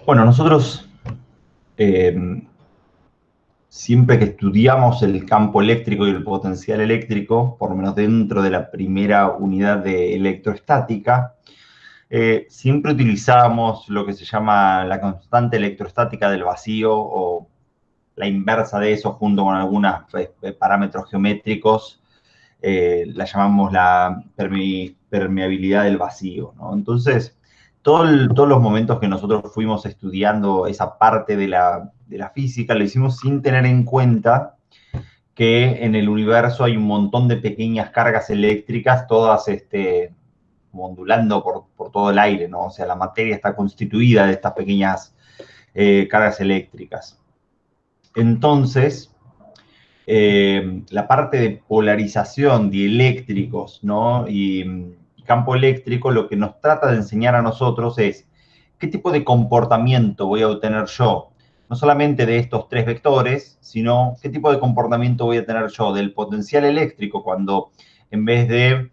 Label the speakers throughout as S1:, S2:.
S1: Bueno, nosotros eh, siempre que estudiamos el campo eléctrico y el potencial eléctrico, por lo menos dentro de la primera unidad de electroestática, siempre utilizábamos lo que se llama la constante electrostática del vacío o la inversa de eso junto con algunos parámetros geométricos, la llamamos la permeabilidad del vacío, ¿no? Entonces, todos los momentos que nosotros fuimos estudiando esa parte de la física, lo hicimos sin tener en cuenta que en el universo hay un montón de pequeñas cargas eléctricas, todas ondulando por todo el aire, ¿no? O sea, la materia está constituida de estas pequeñas cargas eléctricas. Entonces, la parte de polarización de eléctricos, ¿no? Y campo eléctrico, lo que nos trata de enseñar a nosotros es qué tipo de comportamiento voy a obtener yo, no solamente de estos tres vectores, sino qué tipo de comportamiento voy a tener yo del potencial eléctrico cuando en vez de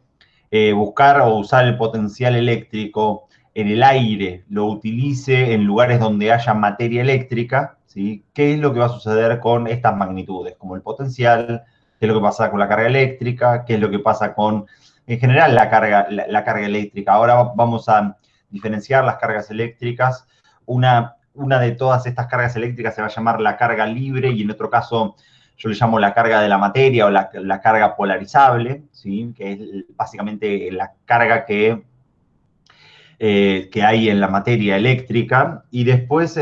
S1: buscar o usar el potencial eléctrico en el aire, lo utilice en lugares donde haya materia eléctrica, ¿sí? ¿Qué es lo que va a suceder con estas magnitudes? Como el potencial, qué es lo que pasa con la carga eléctrica, qué es lo que pasa con, en general, la carga eléctrica. Ahora vamos a diferenciar las cargas eléctricas. Una de todas estas cargas eléctricas se va a llamar la carga libre y en otro caso yo le llamo la carga de la materia o la carga polarizable, ¿sí? Que es básicamente la carga que hay en la materia eléctrica. Y después,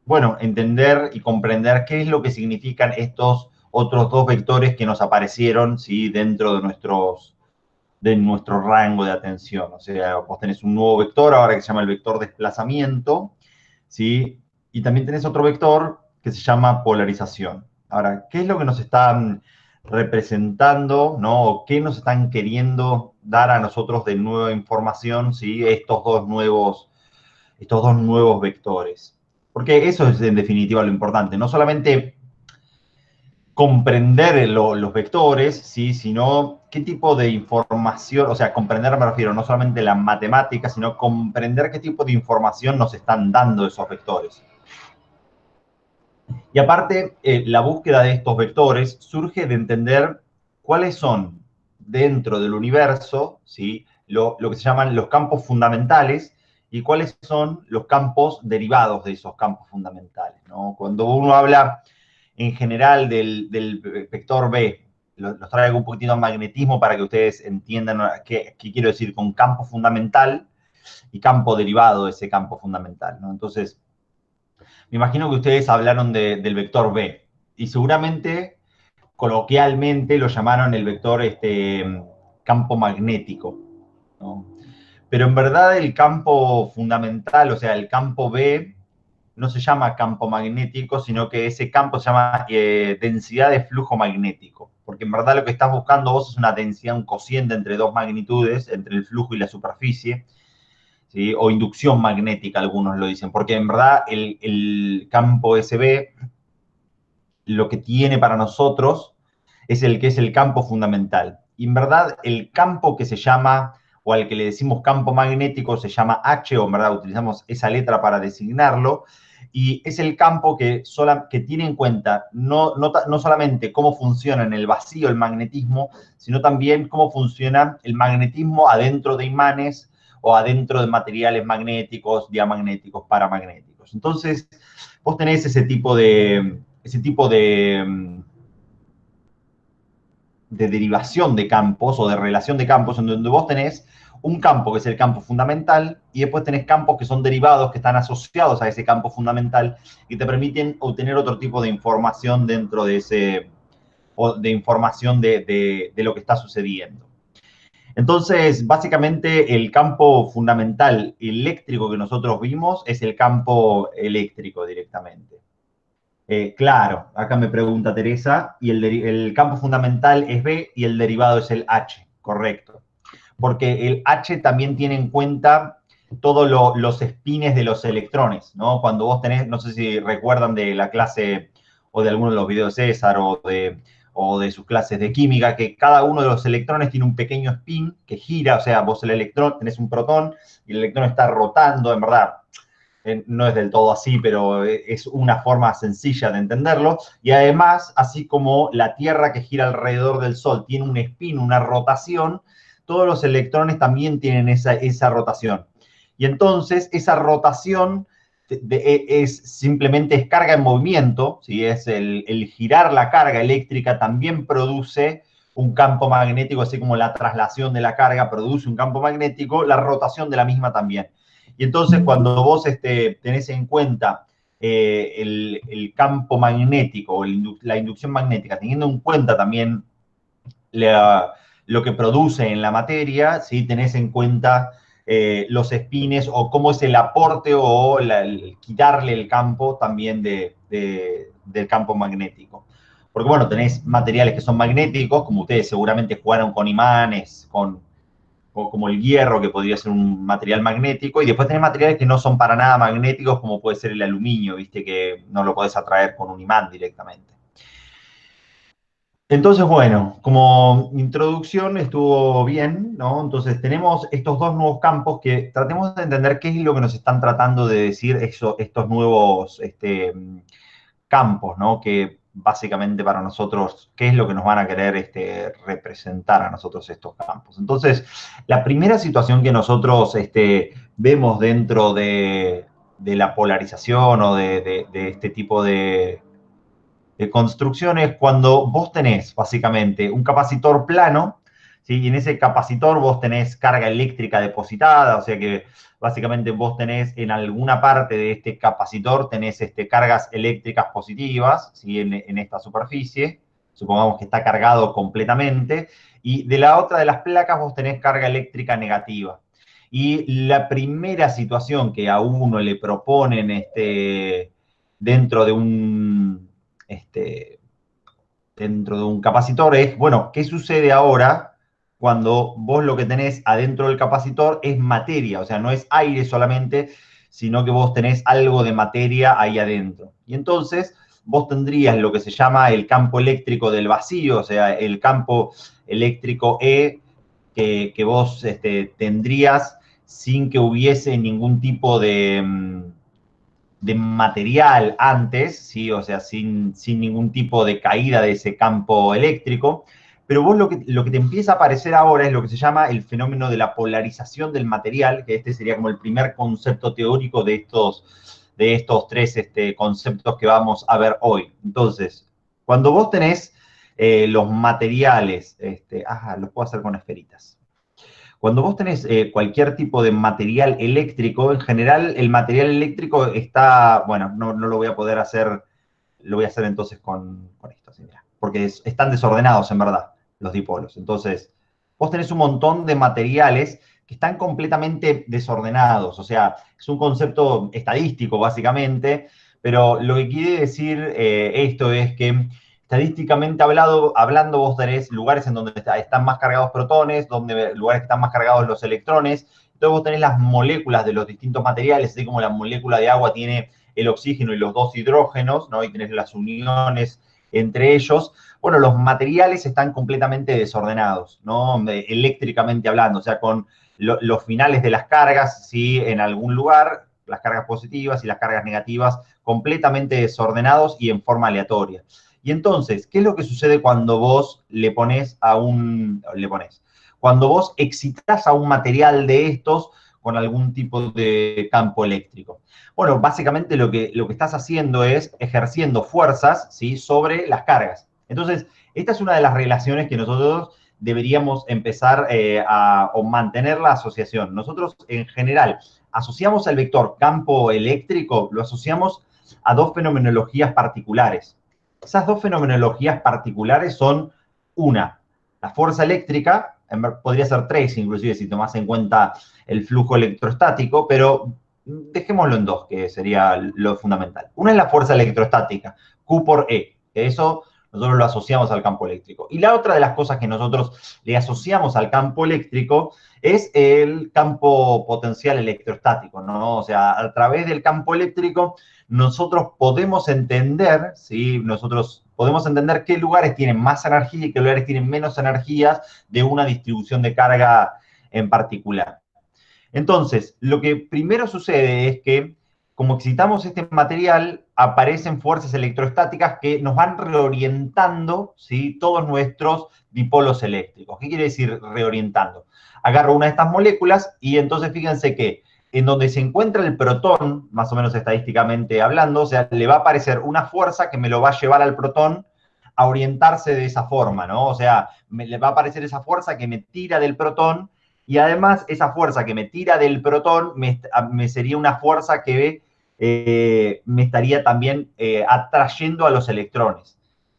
S1: bueno, entender y comprender qué es lo que significan estos otros dos vectores que nos aparecieron, ¿sí? Dentro de nuestro rango de atención. O sea, vos tenés un nuevo vector ahora que se llama el vector desplazamiento, ¿sí? Y también tenés otro vector que se llama polarización. Ahora, ¿qué es lo que nos están representando, ¿no? O qué nos están queriendo dar a nosotros de nueva información, ¿sí? Estos dos nuevos vectores. Porque eso es en definitiva lo importante, no solamente comprender los vectores, ¿sí? Sino qué tipo de información, o sea, comprender me refiero no solamente la matemática, sino comprender qué tipo de información nos están dando esos vectores. Y aparte, la búsqueda de estos vectores surge de entender cuáles son dentro del universo, ¿sí? Lo que se llaman los campos fundamentales y cuáles son los campos derivados de esos campos fundamentales, ¿no? Cuando uno habla en general del vector B, los traigo un poquitito de magnetismo para que ustedes entiendan qué quiero decir con campo fundamental y campo derivado de ese campo fundamental, ¿no? Entonces, me imagino que ustedes hablaron del vector B y seguramente coloquialmente lo llamaron el vector campo magnético, ¿no? Pero en verdad el campo fundamental, o sea, el campo B, no se llama campo magnético, sino que ese campo se llama densidad de flujo magnético. Porque en verdad lo que estás buscando vos es una densidad, un cociente entre dos magnitudes, entre el flujo y la superficie, ¿sí? O inducción magnética, algunos lo dicen, porque en verdad el campo SB lo que tiene para nosotros es el que es el campo fundamental. Y en verdad el campo que se llama, o al que le decimos campo magnético, se llama H, o en verdad utilizamos esa letra para designarlo, y es el campo que tiene en cuenta no solamente cómo funciona en el vacío el magnetismo, sino también cómo funciona el magnetismo adentro de imanes o adentro de materiales magnéticos, diamagnéticos, paramagnéticos. Entonces, vos tenés ese tipo de derivación de campos o de relación de campos en donde vos tenés un campo que es el campo fundamental y después tenés campos que son derivados que están asociados a ese campo fundamental y te permiten obtener otro tipo de información dentro de ese, o de información de lo que está sucediendo. Entonces, básicamente, el campo fundamental eléctrico que nosotros vimos es el campo eléctrico directamente. Claro, acá me pregunta Teresa, y el campo fundamental es B y el derivado es el H, correcto. Porque el H también tiene en cuenta todos los espines de los electrones, ¿no? Cuando vos tenés, no sé si recuerdan de la clase o de alguno de los videos de César o de sus clases de química, que cada uno de los electrones tiene un pequeño spin que gira, o sea, vos el electrón tenés un protón y el electrón está rotando, en verdad no es del todo así, pero es una forma sencilla de entenderlo. Y además, así como la Tierra que gira alrededor del Sol tiene un spin, una rotación, todos los electrones también tienen esa rotación. Y entonces esa rotación simplemente es carga en movimiento, ¿sí? Es el girar la carga eléctrica también produce un campo magnético, así como la traslación de la carga produce un campo magnético, la rotación de la misma también. Y entonces cuando vos tenés en cuenta el campo magnético o la inducción magnética, teniendo en cuenta también lo que produce en la materia, ¿sí? Tenés en cuenta los espines o cómo es el aporte o quitarle el campo también del campo magnético. Porque, bueno, tenés materiales que son magnéticos, como ustedes seguramente jugaron con imanes, o como el hierro, que podría ser un material magnético, y después tenés materiales que no son para nada magnéticos, como puede ser el aluminio, viste, que no lo podés atraer con un imán directamente. Entonces, bueno, como introducción estuvo bien, ¿no? Entonces tenemos estos dos nuevos campos que tratemos de entender qué es lo que nos están tratando de decir estos nuevos campos, ¿no? Que básicamente para nosotros, ¿qué es lo que nos van a querer representar a nosotros estos campos? Entonces, la primera situación que nosotros vemos dentro de la polarización o de este tipo de construcciones cuando vos tenés básicamente un capacitor plano, ¿sí? Y en ese capacitor vos tenés carga eléctrica depositada, o sea que básicamente vos tenés en alguna parte de este capacitor, tenés cargas eléctricas positivas, ¿sí? En esta superficie, supongamos que está cargado completamente, y de la otra de las placas vos tenés carga eléctrica negativa. Y la primera situación que a uno le proponen dentro de dentro de un capacitor es, bueno, ¿qué sucede ahora cuando vos lo que tenés adentro del capacitor es materia? O sea, no es aire solamente, sino que vos tenés algo de materia ahí adentro. Y entonces vos tendrías lo que se llama el campo eléctrico del vacío, o sea, el campo eléctrico E que vos tendrías sin que hubiese ningún tipo de material antes, ¿sí? O sea, sin ningún tipo de caída de ese campo eléctrico, pero vos lo que te empieza a aparecer ahora es lo que se llama el fenómeno de la polarización del material, que sería como el primer concepto teórico de estos tres conceptos que vamos a ver hoy. Entonces, cuando vos tenés los materiales, los puedo hacer con esferitas. Cuando vos tenés cualquier tipo de material eléctrico, en general el material eléctrico está, bueno, no lo voy a poder hacer, lo voy a hacer entonces con esto, así, mira, porque están desordenados en verdad los dipolos. Entonces, vos tenés un montón de materiales que están completamente desordenados, o sea, es un concepto estadístico básicamente, pero lo que quiere decir esto es que estadísticamente hablando, vos tenés lugares en donde están más cargados protones, lugares que están más cargados los electrones. Entonces vos tenés las moléculas de los distintos materiales, así como la molécula de agua tiene el oxígeno y los dos hidrógenos, ¿no? Y tenés las uniones entre ellos. Bueno, los materiales están completamente desordenados, ¿no? Eléctricamente hablando, o sea, con los finales de las cargas, ¿sí? En algún lugar, las cargas positivas y las cargas negativas completamente desordenados y en forma aleatoria. Y entonces, ¿qué es lo que sucede cuando vos cuando vos excitas a un material de estos con algún tipo de campo eléctrico? Bueno, básicamente lo que estás haciendo es ejerciendo fuerzas, ¿sí? Sobre las cargas. Entonces, esta es una de las relaciones que nosotros deberíamos empezar o mantener la asociación. Nosotros, en general, asociamos al vector campo eléctrico, lo asociamos a dos fenomenologías particulares. Esas dos fenomenologías particulares son una, la fuerza eléctrica, podría ser tres inclusive si tomás en cuenta el flujo electrostático, pero dejémoslo en dos, que sería lo fundamental. Una es la fuerza electrostática, Q por E, que eso nosotros lo asociamos al campo eléctrico. Y la otra de las cosas que nosotros le asociamos al campo eléctrico es el campo potencial electrostático, ¿no? O sea, a través del campo eléctrico nosotros podemos entender, ¿sí? Nosotros podemos entender qué lugares tienen más energía y qué lugares tienen menos energías de una distribución de carga en particular. Entonces, lo que primero sucede es que como excitamos este material, aparecen fuerzas electrostáticas que nos van reorientando, ¿sí?, todos nuestros dipolos eléctricos. ¿Qué quiere decir reorientando? Agarro una de estas moléculas y entonces fíjense que en donde se encuentra el protón, más o menos estadísticamente hablando, o sea, le va a aparecer una fuerza que me lo va a llevar al protón a orientarse de esa forma, ¿no? O sea, le va a aparecer esa fuerza que me tira del protón y además esa fuerza que me tira del protón me sería una fuerza que me estaría también atrayendo a los electrones,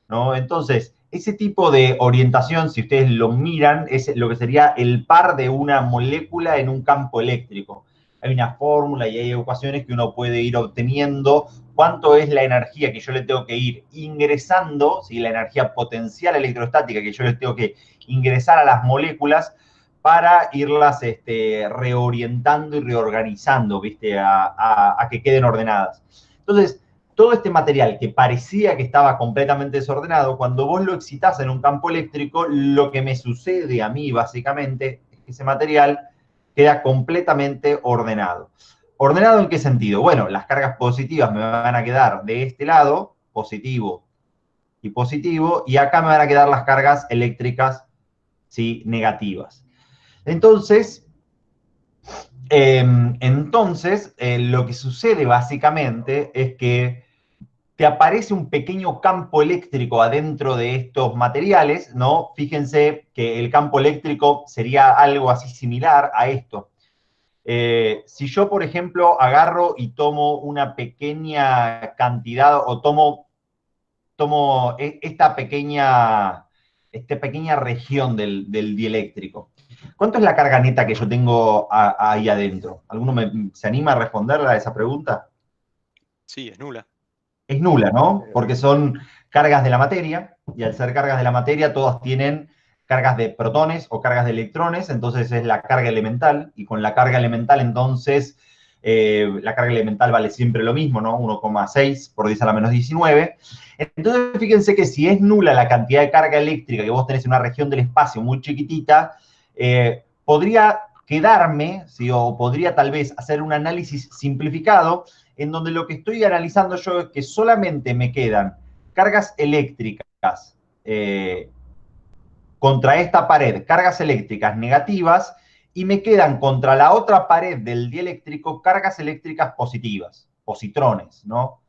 S1: ¿no? Entonces, ese tipo de orientación, si ustedes lo miran, es lo que sería el par de una molécula en un campo eléctrico. Hay una fórmula y hay ecuaciones que uno puede ir obteniendo cuánto es la energía que yo le tengo que ir ingresando, ¿sí?, la energía potencial electrostática que yo le tengo que ingresar a las moléculas para irlas reorientando y reorganizando, ¿viste?, a que queden ordenadas. Entonces, todo este material que parecía que estaba completamente desordenado, cuando vos lo excitás en un campo eléctrico, lo que me sucede a mí, básicamente, es que ese material queda completamente ordenado. ¿Ordenado en qué sentido? Bueno, las cargas positivas me van a quedar de este lado, positivo y positivo, y acá me van a quedar las cargas eléctricas, ¿sí?, negativas. Entonces, lo que sucede básicamente es que te aparece un pequeño campo eléctrico adentro de estos materiales, ¿no? Fíjense que el campo eléctrico sería algo así similar a esto. Si yo, por ejemplo, agarro y tomo una pequeña cantidad o tomo esta pequeña región del dieléctrico. ¿Cuánto es la carga neta que yo tengo ahí adentro? ¿Alguno se anima a responder a esa pregunta?
S2: Sí, es nula.
S1: Es nula, ¿no? Porque son cargas de la materia, y al ser cargas de la materia, todas tienen cargas de protones o cargas de electrones, entonces es la carga elemental, y con la carga elemental, entonces, la carga elemental vale siempre lo mismo, ¿no? 1,6 por 10 a la menos 19. Entonces, fíjense que si es nula la cantidad de carga eléctrica que vos tenés en una región del espacio muy chiquitita, podría quedarme, ¿sí?, o podría tal vez hacer un análisis simplificado en donde lo que estoy analizando yo es que solamente me quedan cargas eléctricas contra esta pared, cargas eléctricas negativas, y me quedan contra la otra pared del dieléctrico cargas eléctricas positivas, positrones, ¿no?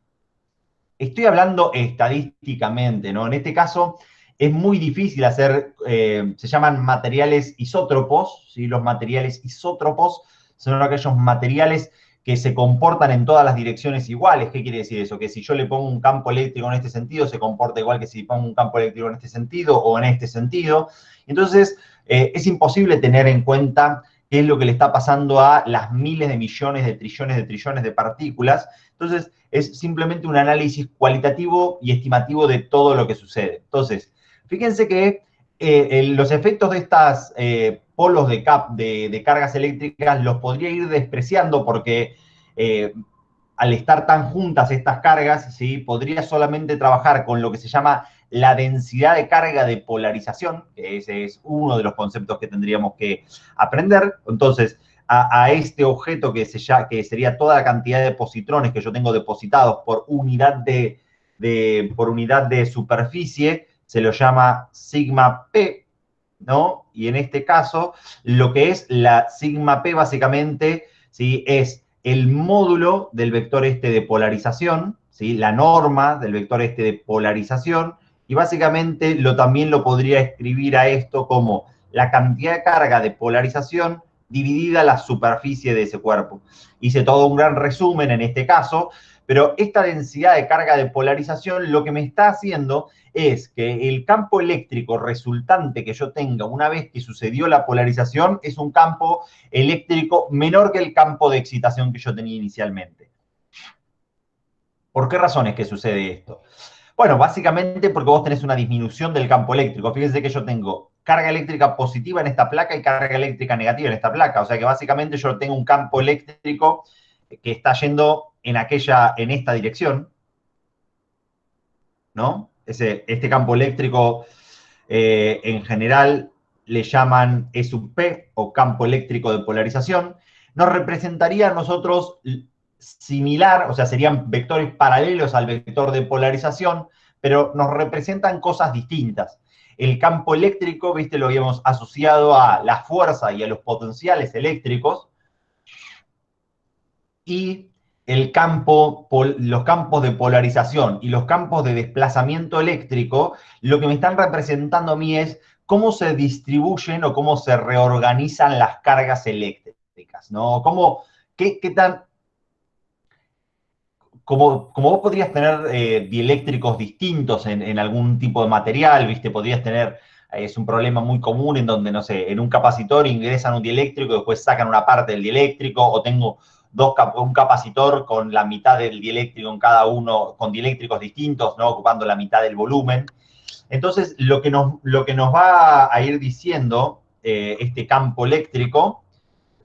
S1: Estoy hablando estadísticamente, ¿no? En este caso es muy difícil hacer, se llaman materiales isótropos, ¿sí? Los materiales isótropos son aquellos materiales que se comportan en todas las direcciones iguales. ¿Qué quiere decir eso? Que si yo le pongo un campo eléctrico en este sentido, se comporta igual que si pongo un campo eléctrico en este sentido o en este sentido. Entonces, es imposible tener en cuenta qué es lo que le está pasando a las miles de millones de trillones de partículas. Entonces, es simplemente un análisis cualitativo y estimativo de todo lo que sucede. Entonces, fíjense que los efectos de estas polos de cargas eléctricas los podría ir despreciando porque al estar tan juntas estas cargas, ¿sí?, podría solamente trabajar con lo que se llama la densidad de carga de polarización, que ese es uno de los conceptos que tendríamos que aprender. Entonces, a este objeto que sería toda la cantidad de positrones que yo tengo depositados por unidad de superficie, se lo llama sigma P, ¿no? Y en este caso, lo que es la sigma P básicamente, ¿sí?, es el módulo del vector de polarización, ¿sí?, la norma del vector de polarización, y básicamente también lo podría escribir a esto como la cantidad de carga de polarización dividida la superficie de ese cuerpo. Hice todo un gran resumen en este caso, pero esta densidad de carga de polarización lo que me está haciendo es que el campo eléctrico resultante que yo tenga una vez que sucedió la polarización es un campo eléctrico menor que el campo de excitación que yo tenía inicialmente. ¿Por qué razones que sucede esto? Bueno, básicamente porque vos tenés una disminución del campo eléctrico. Fíjense que yo tengo carga eléctrica positiva en esta placa y carga eléctrica negativa en esta placa. O sea que básicamente yo tengo un campo eléctrico que está yendo en esta dirección, ¿no? Este campo eléctrico en general le llaman E sub P o campo eléctrico de polarización. Nos representaría a nosotros similar, o sea, serían vectores paralelos al vector de polarización, pero nos representan cosas distintas. El campo eléctrico, viste, lo habíamos asociado a la fuerza y a los potenciales eléctricos, y los campos de polarización y los campos de desplazamiento eléctrico, lo que me están representando a mí es cómo se distribuyen o cómo se reorganizan las cargas eléctricas, ¿no? Qué tan como vos podrías tener dieléctricos distintos en algún tipo de material, ¿viste? Podrías tener, es un problema muy común en donde, no sé, en un capacitor ingresan un dieléctrico y después sacan una parte del dieléctrico, o tengo un capacitor con la mitad del dieléctrico en cada uno, con dieléctricos distintos, ¿no? Ocupando la mitad del volumen. Entonces, lo que nos va a ir diciendo este campo eléctrico,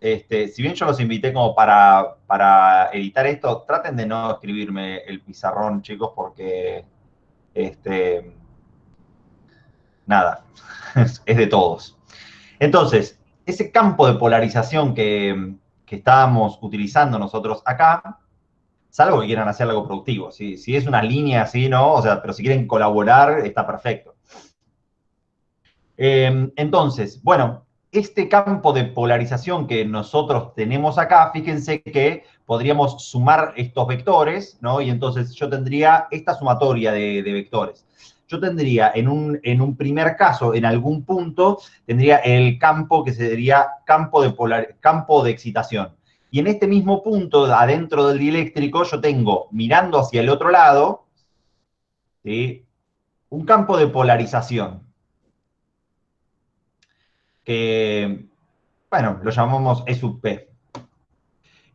S1: si bien yo los invité como para editar esto, traten de no escribirme el pizarrón, chicos, porque, nada, es de todos. Entonces, ese campo de polarización que estábamos utilizando nosotros acá, salvo que quieran hacer algo productivo. Si es una línea así, ¿no? O sea, pero si quieren colaborar, está perfecto. Entonces, bueno, este campo de polarización que nosotros tenemos acá, fíjense que podríamos sumar estos vectores, ¿no? Y entonces yo tendría esta sumatoria de vectores. Yo tendría en un primer caso, en algún punto, tendría el campo que sería campo de excitación. Y en este mismo punto, adentro del dieléctrico, yo tengo, mirando hacia el otro lado, ¿sí?, un campo de polarización, que, bueno, lo llamamos E sub P.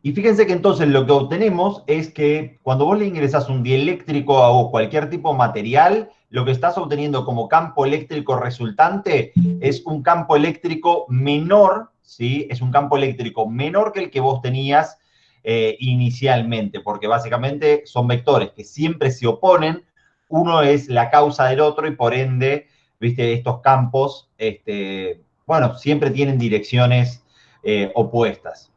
S1: Y fíjense que entonces lo que obtenemos es que cuando vos le ingresás un dieléctrico a cualquier tipo de material, lo que estás obteniendo como campo eléctrico resultante es un campo eléctrico menor, ¿sí? Es un campo eléctrico menor que el que vos tenías inicialmente, porque básicamente son vectores que siempre se oponen, uno es la causa del otro y por ende, viste, estos campos, bueno, siempre tienen direcciones opuestas.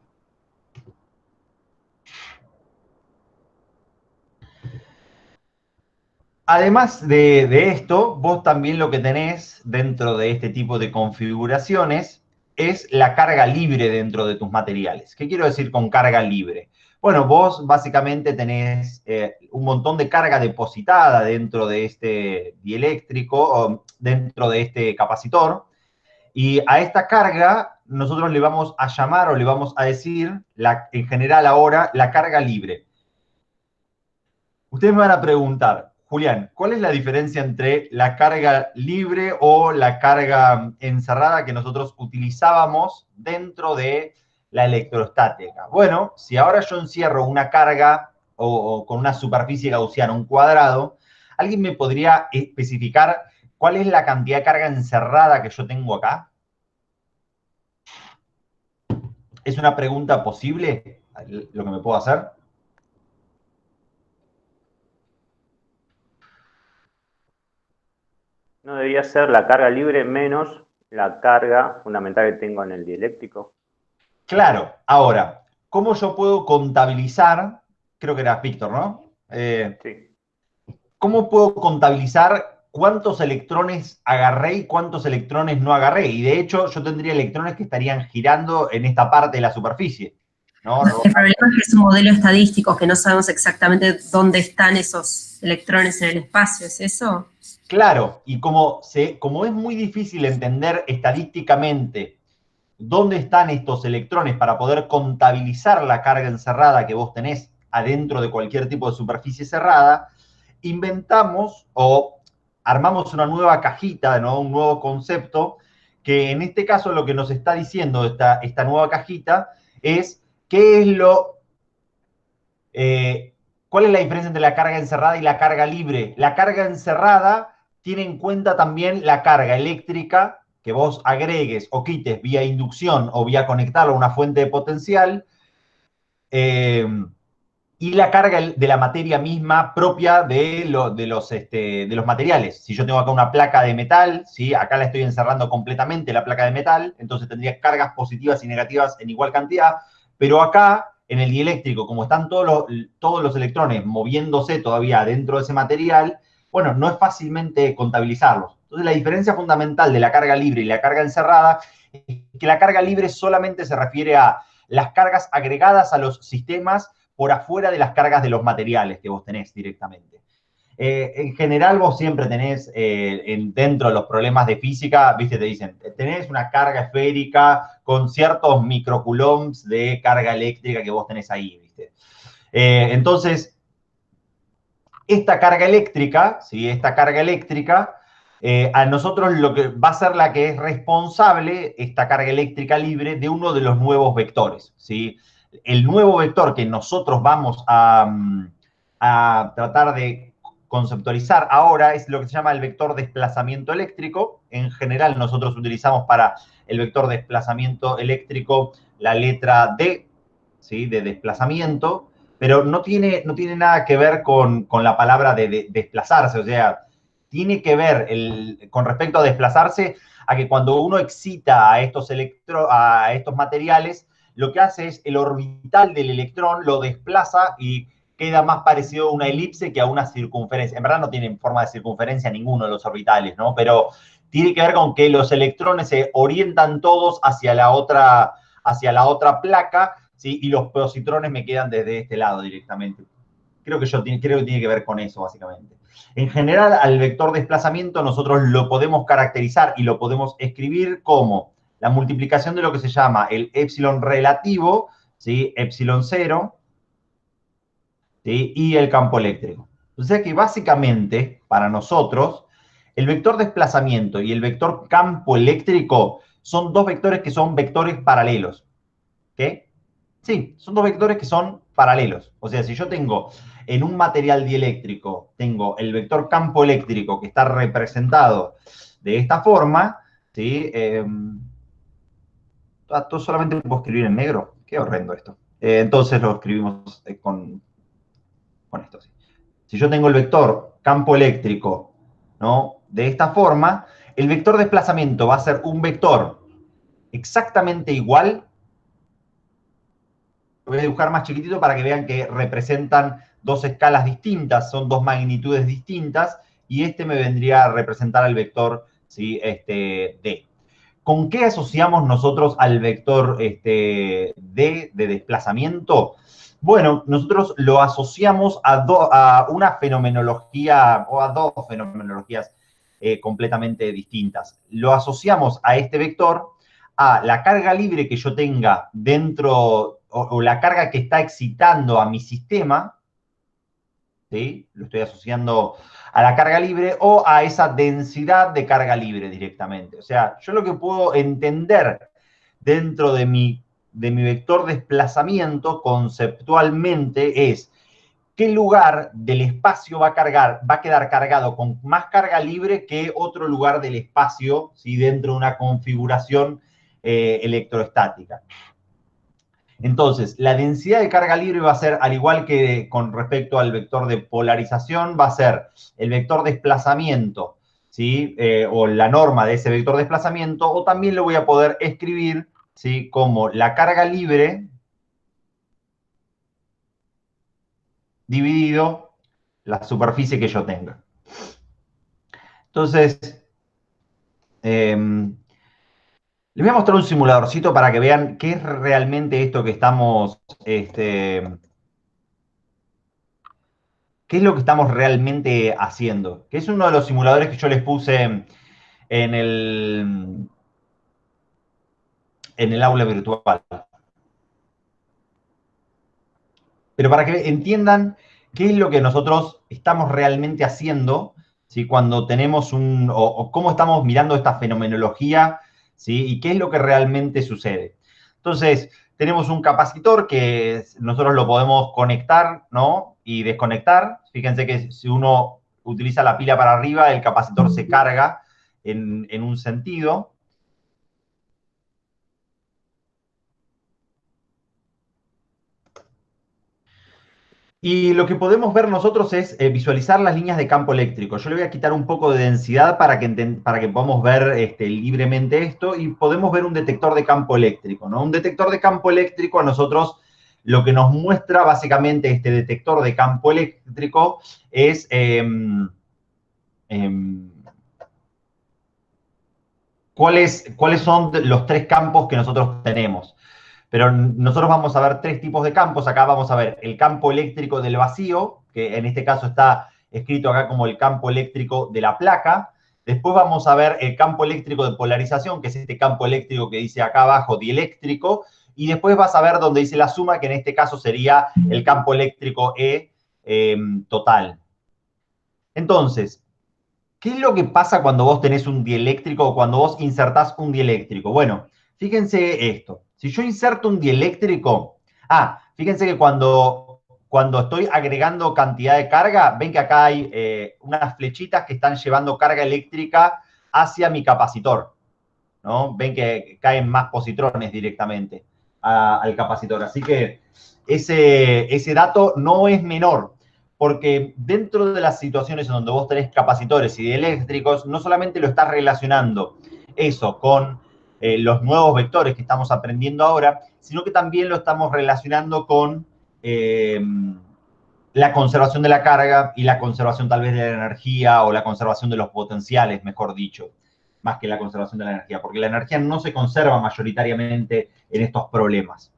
S1: Además de esto, vos también lo que tenés dentro de este tipo de configuraciones es la carga libre dentro de tus materiales. ¿Qué quiero decir con carga libre? Bueno, vos básicamente tenés un montón de carga depositada dentro de este dieléctrico o dentro de este capacitor, y a esta carga nosotros le vamos a llamar o le vamos a decir, en general ahora, la carga libre. Ustedes me van a preguntar, Julián, ¿cuál es la diferencia entre la carga libre o la carga encerrada que nosotros utilizábamos dentro de la electrostática? Bueno, si ahora yo encierro una carga o con una superficie gaussiana, un cuadrado, ¿alguien me podría especificar cuál es la cantidad de carga encerrada que yo tengo acá? ¿Es una pregunta posible lo que me puedo hacer?
S3: ¿No debería ser la carga libre menos la carga fundamental que tengo en el dieléctrico?
S1: Claro, ahora, ¿cómo yo puedo contabilizar? Creo que era Víctor, ¿no?
S3: Sí.
S1: ¿Cómo puedo contabilizar cuántos electrones agarré y cuántos electrones no agarré? Y de hecho, yo tendría electrones que estarían girando en esta parte de la superficie, ¿no?
S4: El problema es que es un modelo estadístico, que no sabemos exactamente dónde están esos electrones en el espacio, ¿es eso?
S1: Claro, y como es muy difícil entender estadísticamente dónde están estos electrones para poder contabilizar la carga encerrada que vos tenés adentro de cualquier tipo de superficie cerrada, inventamos o armamos una nueva cajita, ¿no? Un nuevo concepto, que en este caso lo que nos está diciendo esta nueva cajita es qué es ¿cuál es la diferencia entre la carga encerrada y la carga libre? La carga encerrada tiene en cuenta también la carga eléctrica que vos agregues o quites vía inducción o vía conectarlo a una fuente de potencial, y la carga de la materia misma propia de los materiales. Si yo tengo acá una placa de metal, ¿sí? Acá la estoy encerrando completamente, la placa de metal, entonces tendría cargas positivas y negativas en igual cantidad, pero acá en el dieléctrico, como están todos los electrones moviéndose todavía dentro de ese material, bueno, no es fácilmente contabilizarlos. Entonces, la diferencia fundamental de la carga libre y la carga encerrada es que la carga libre solamente se refiere a las cargas agregadas a los sistemas por afuera de las cargas de los materiales que vos tenés directamente. En general, vos siempre tenés dentro de los problemas de física, ¿viste? Te dicen, tenés una carga esférica con ciertos microcoulombs de carga eléctrica que vos tenés ahí, ¿viste? Entonces, esta carga eléctrica, ¿sí? Esta carga eléctrica, a nosotros lo que va a ser la que es responsable, esta carga eléctrica libre, de uno de los nuevos vectores, ¿sí? El nuevo vector que nosotros vamos a tratar de conceptualizar ahora es lo que se llama el vector desplazamiento eléctrico. En general, nosotros utilizamos para el vector desplazamiento eléctrico la letra D, ¿sí? De desplazamiento, pero no tiene nada que ver con la palabra de desplazarse, o sea, tiene que ver con respecto a desplazarse, a que cuando uno excita a estos materiales, lo que hace es el orbital del electrón lo desplaza y queda más parecido a una elipse que a una circunferencia. En verdad no tienen forma de circunferencia ninguno de los orbitales, ¿no? Pero tiene que ver con que los electrones se orientan todos hacia la otra placa, ¿sí? Y los positrones me quedan desde este lado directamente. Creo que tiene que ver con eso, básicamente. En general, al vector desplazamiento nosotros lo podemos caracterizar y lo podemos escribir como la multiplicación de lo que se llama el épsilon relativo, ¿sí? Épsilon 0, ¿sí? Y el campo eléctrico. O sea que básicamente, para nosotros, el vector desplazamiento y el vector campo eléctrico son dos vectores que son vectores paralelos. ¿Qué? Sí, son dos vectores que son paralelos. O sea, si yo tengo en un material dieléctrico, tengo el vector campo eléctrico que está representado de esta forma, ¿sí? ¿Tú solamente puedo escribir en negro? Qué horrendo esto. Entonces lo escribimos con esto. ¿Sí? Si yo tengo el vector campo eléctrico, ¿no? De esta forma, el vector desplazamiento va a ser un vector exactamente igual. Lo voy a dibujar más chiquitito para que vean que representan dos escalas distintas, son dos magnitudes distintas, y este me vendría a representar al vector, ¿sí? D. ¿Con qué asociamos nosotros al vector D de desplazamiento? Bueno, nosotros lo asociamos a una fenomenología, o a dos fenomenologías completamente distintas. Lo asociamos a este vector a la carga libre que yo tenga dentro, o la carga que está excitando a mi sistema, ¿sí? Lo estoy asociando a la carga libre o a esa densidad de carga libre directamente. O sea, yo lo que puedo entender dentro de mi vector desplazamiento conceptualmente es qué lugar del espacio va a quedar cargado con más carga libre que otro lugar del espacio, ¿sí? Dentro de una configuración electrostática. Entonces, la densidad de carga libre va a ser, al igual que con respecto al vector de polarización, va a ser el vector desplazamiento, ¿sí? O la norma de ese vector desplazamiento, o también lo voy a poder escribir, ¿sí? Como la carga libre dividido la superficie que yo tenga. Entonces, les voy a mostrar un simuladorcito para que vean qué es realmente esto que estamos, qué es lo que estamos realmente haciendo. Que es uno de los simuladores que yo les puse en el aula virtual. Pero para que entiendan qué es lo que nosotros estamos realmente haciendo, ¿sí? Cuando tenemos o cómo estamos mirando esta fenomenología, ¿sí? Y qué es lo que realmente sucede. Entonces, tenemos un capacitor que nosotros lo podemos conectar, ¿no? Y desconectar. Fíjense que si uno utiliza la pila para arriba, el capacitor se carga en un sentido. Y lo que podemos ver nosotros es visualizar las líneas de campo eléctrico. Yo le voy a quitar un poco de densidad para que podamos ver libremente esto, y podemos ver un detector de campo eléctrico, ¿no? Un detector de campo eléctrico a nosotros lo que nos muestra básicamente este detector de campo eléctrico es cuáles son los tres campos que nosotros tenemos. Pero nosotros vamos a ver tres tipos de campos. Acá vamos a ver el campo eléctrico del vacío, que en este caso está escrito acá como el campo eléctrico de la placa. Después vamos a ver el campo eléctrico de polarización, que es este campo eléctrico que dice acá abajo, dieléctrico. Y después vas a ver donde dice la suma, que en este caso sería el campo eléctrico E total. Entonces, ¿qué es lo que pasa cuando vos tenés un dieléctrico o cuando vos insertás un dieléctrico? Bueno, fíjense esto. Si yo inserto un dieléctrico, fíjense que cuando estoy agregando cantidad de carga, ven que acá hay unas flechitas que están llevando carga eléctrica hacia mi capacitor, ¿no? Ven que caen más positrones directamente al capacitor. Así que ese dato no es menor, porque dentro de las situaciones en donde vos tenés capacitores y dieléctricos, no solamente lo estás relacionando eso con los nuevos vectores que estamos aprendiendo ahora, sino que también lo estamos relacionando con la conservación de la carga y la conservación tal vez de la energía o la conservación de los potenciales, mejor dicho, más que la conservación de la energía, porque la energía no se conserva mayoritariamente en estos problemas.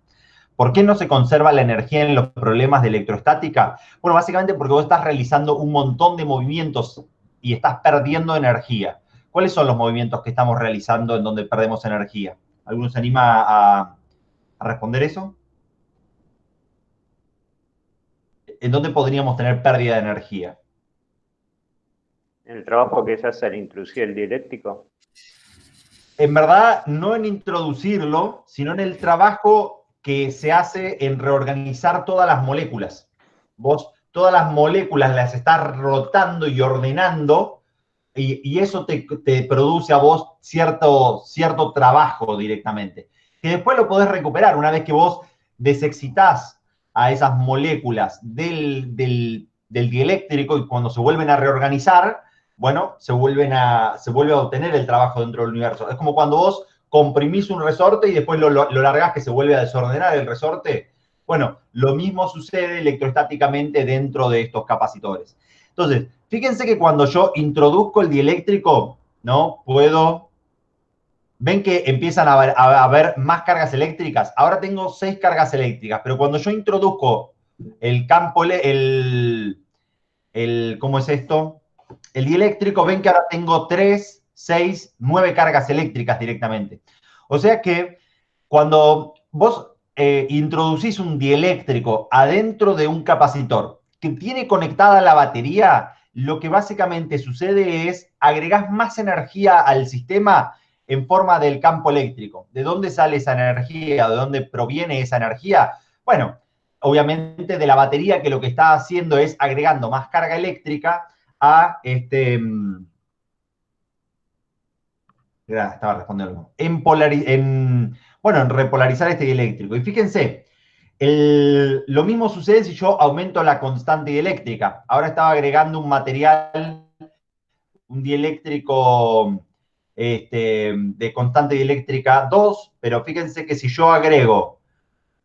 S1: ¿Por qué no se conserva la energía en los problemas de electrostática? Bueno, básicamente porque vos estás realizando un montón de movimientos y estás perdiendo energía. ¿Cuáles son los movimientos que estamos realizando en donde perdemos energía? ¿Alguno se anima a responder eso? ¿En dónde podríamos tener pérdida de energía?
S3: ¿En el trabajo que se hace al introducir el dieléctrico?
S1: En verdad, no en introducirlo, sino en el trabajo que se hace en reorganizar todas las moléculas. Vos todas las moléculas las estás rotando y ordenando, y eso te produce a vos cierto trabajo directamente, que después lo podés recuperar una vez que vos desexcitás a esas moléculas del dieléctrico, y cuando se vuelven a reorganizar, bueno, se vuelve a obtener el trabajo dentro del universo. Es como cuando vos comprimís un resorte y después lo largás, que se vuelve a desordenar el resorte. Bueno, lo mismo sucede electrostáticamente dentro de estos capacitores. Entonces, fíjense que cuando yo introduzco el dieléctrico, ¿no? Ven que empiezan a haber más cargas eléctricas. Ahora tengo 6 cargas eléctricas, pero cuando yo introduzco el campo, ¿cómo es esto? El dieléctrico, ven que ahora tengo 3, 6, 9 cargas eléctricas directamente. O sea que cuando vos introducís un dieléctrico adentro de un capacitor que tiene conectada la batería, lo que básicamente sucede es agregás más energía al sistema en forma del campo eléctrico. ¿De dónde sale esa energía? ¿De dónde proviene esa energía? Bueno, obviamente de la batería, que lo que está haciendo es agregando más carga eléctrica a estaba respondiendo. En repolarizar este dieléctrico. Y fíjense, lo mismo sucede si yo aumento la constante dieléctrica. Ahora estaba agregando un material, un dieléctrico de constante dieléctrica 2, pero fíjense que si yo agrego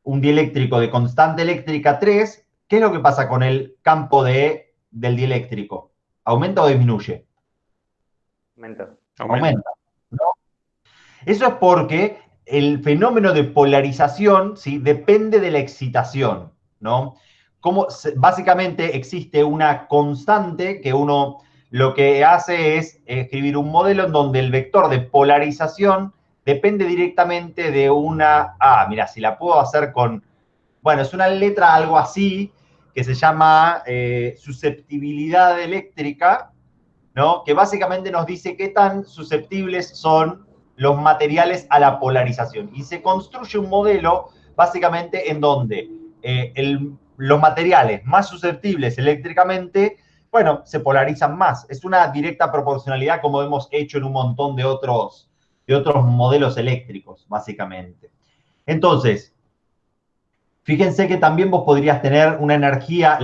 S1: un dieléctrico de constante eléctrica 3, ¿qué es lo que pasa con el campo del dieléctrico? ¿Aumenta o disminuye? Aumenta, ¿no? Eso es porque el fenómeno de polarización, ¿sí?, depende de la excitación, ¿no? Básicamente existe una constante que uno lo que hace es escribir un modelo en donde el vector de polarización depende directamente de una... mira, si la puedo hacer con... Bueno, es una letra algo así, que se llama susceptibilidad eléctrica, ¿no? Que básicamente nos dice qué tan susceptibles son los materiales a la polarización. Y se construye un modelo básicamente en donde los materiales más susceptibles eléctricamente, bueno, se polarizan más. Es una directa proporcionalidad, como hemos hecho en un montón de otros modelos eléctricos, básicamente. Entonces, fíjense que también vos podrías tener la energía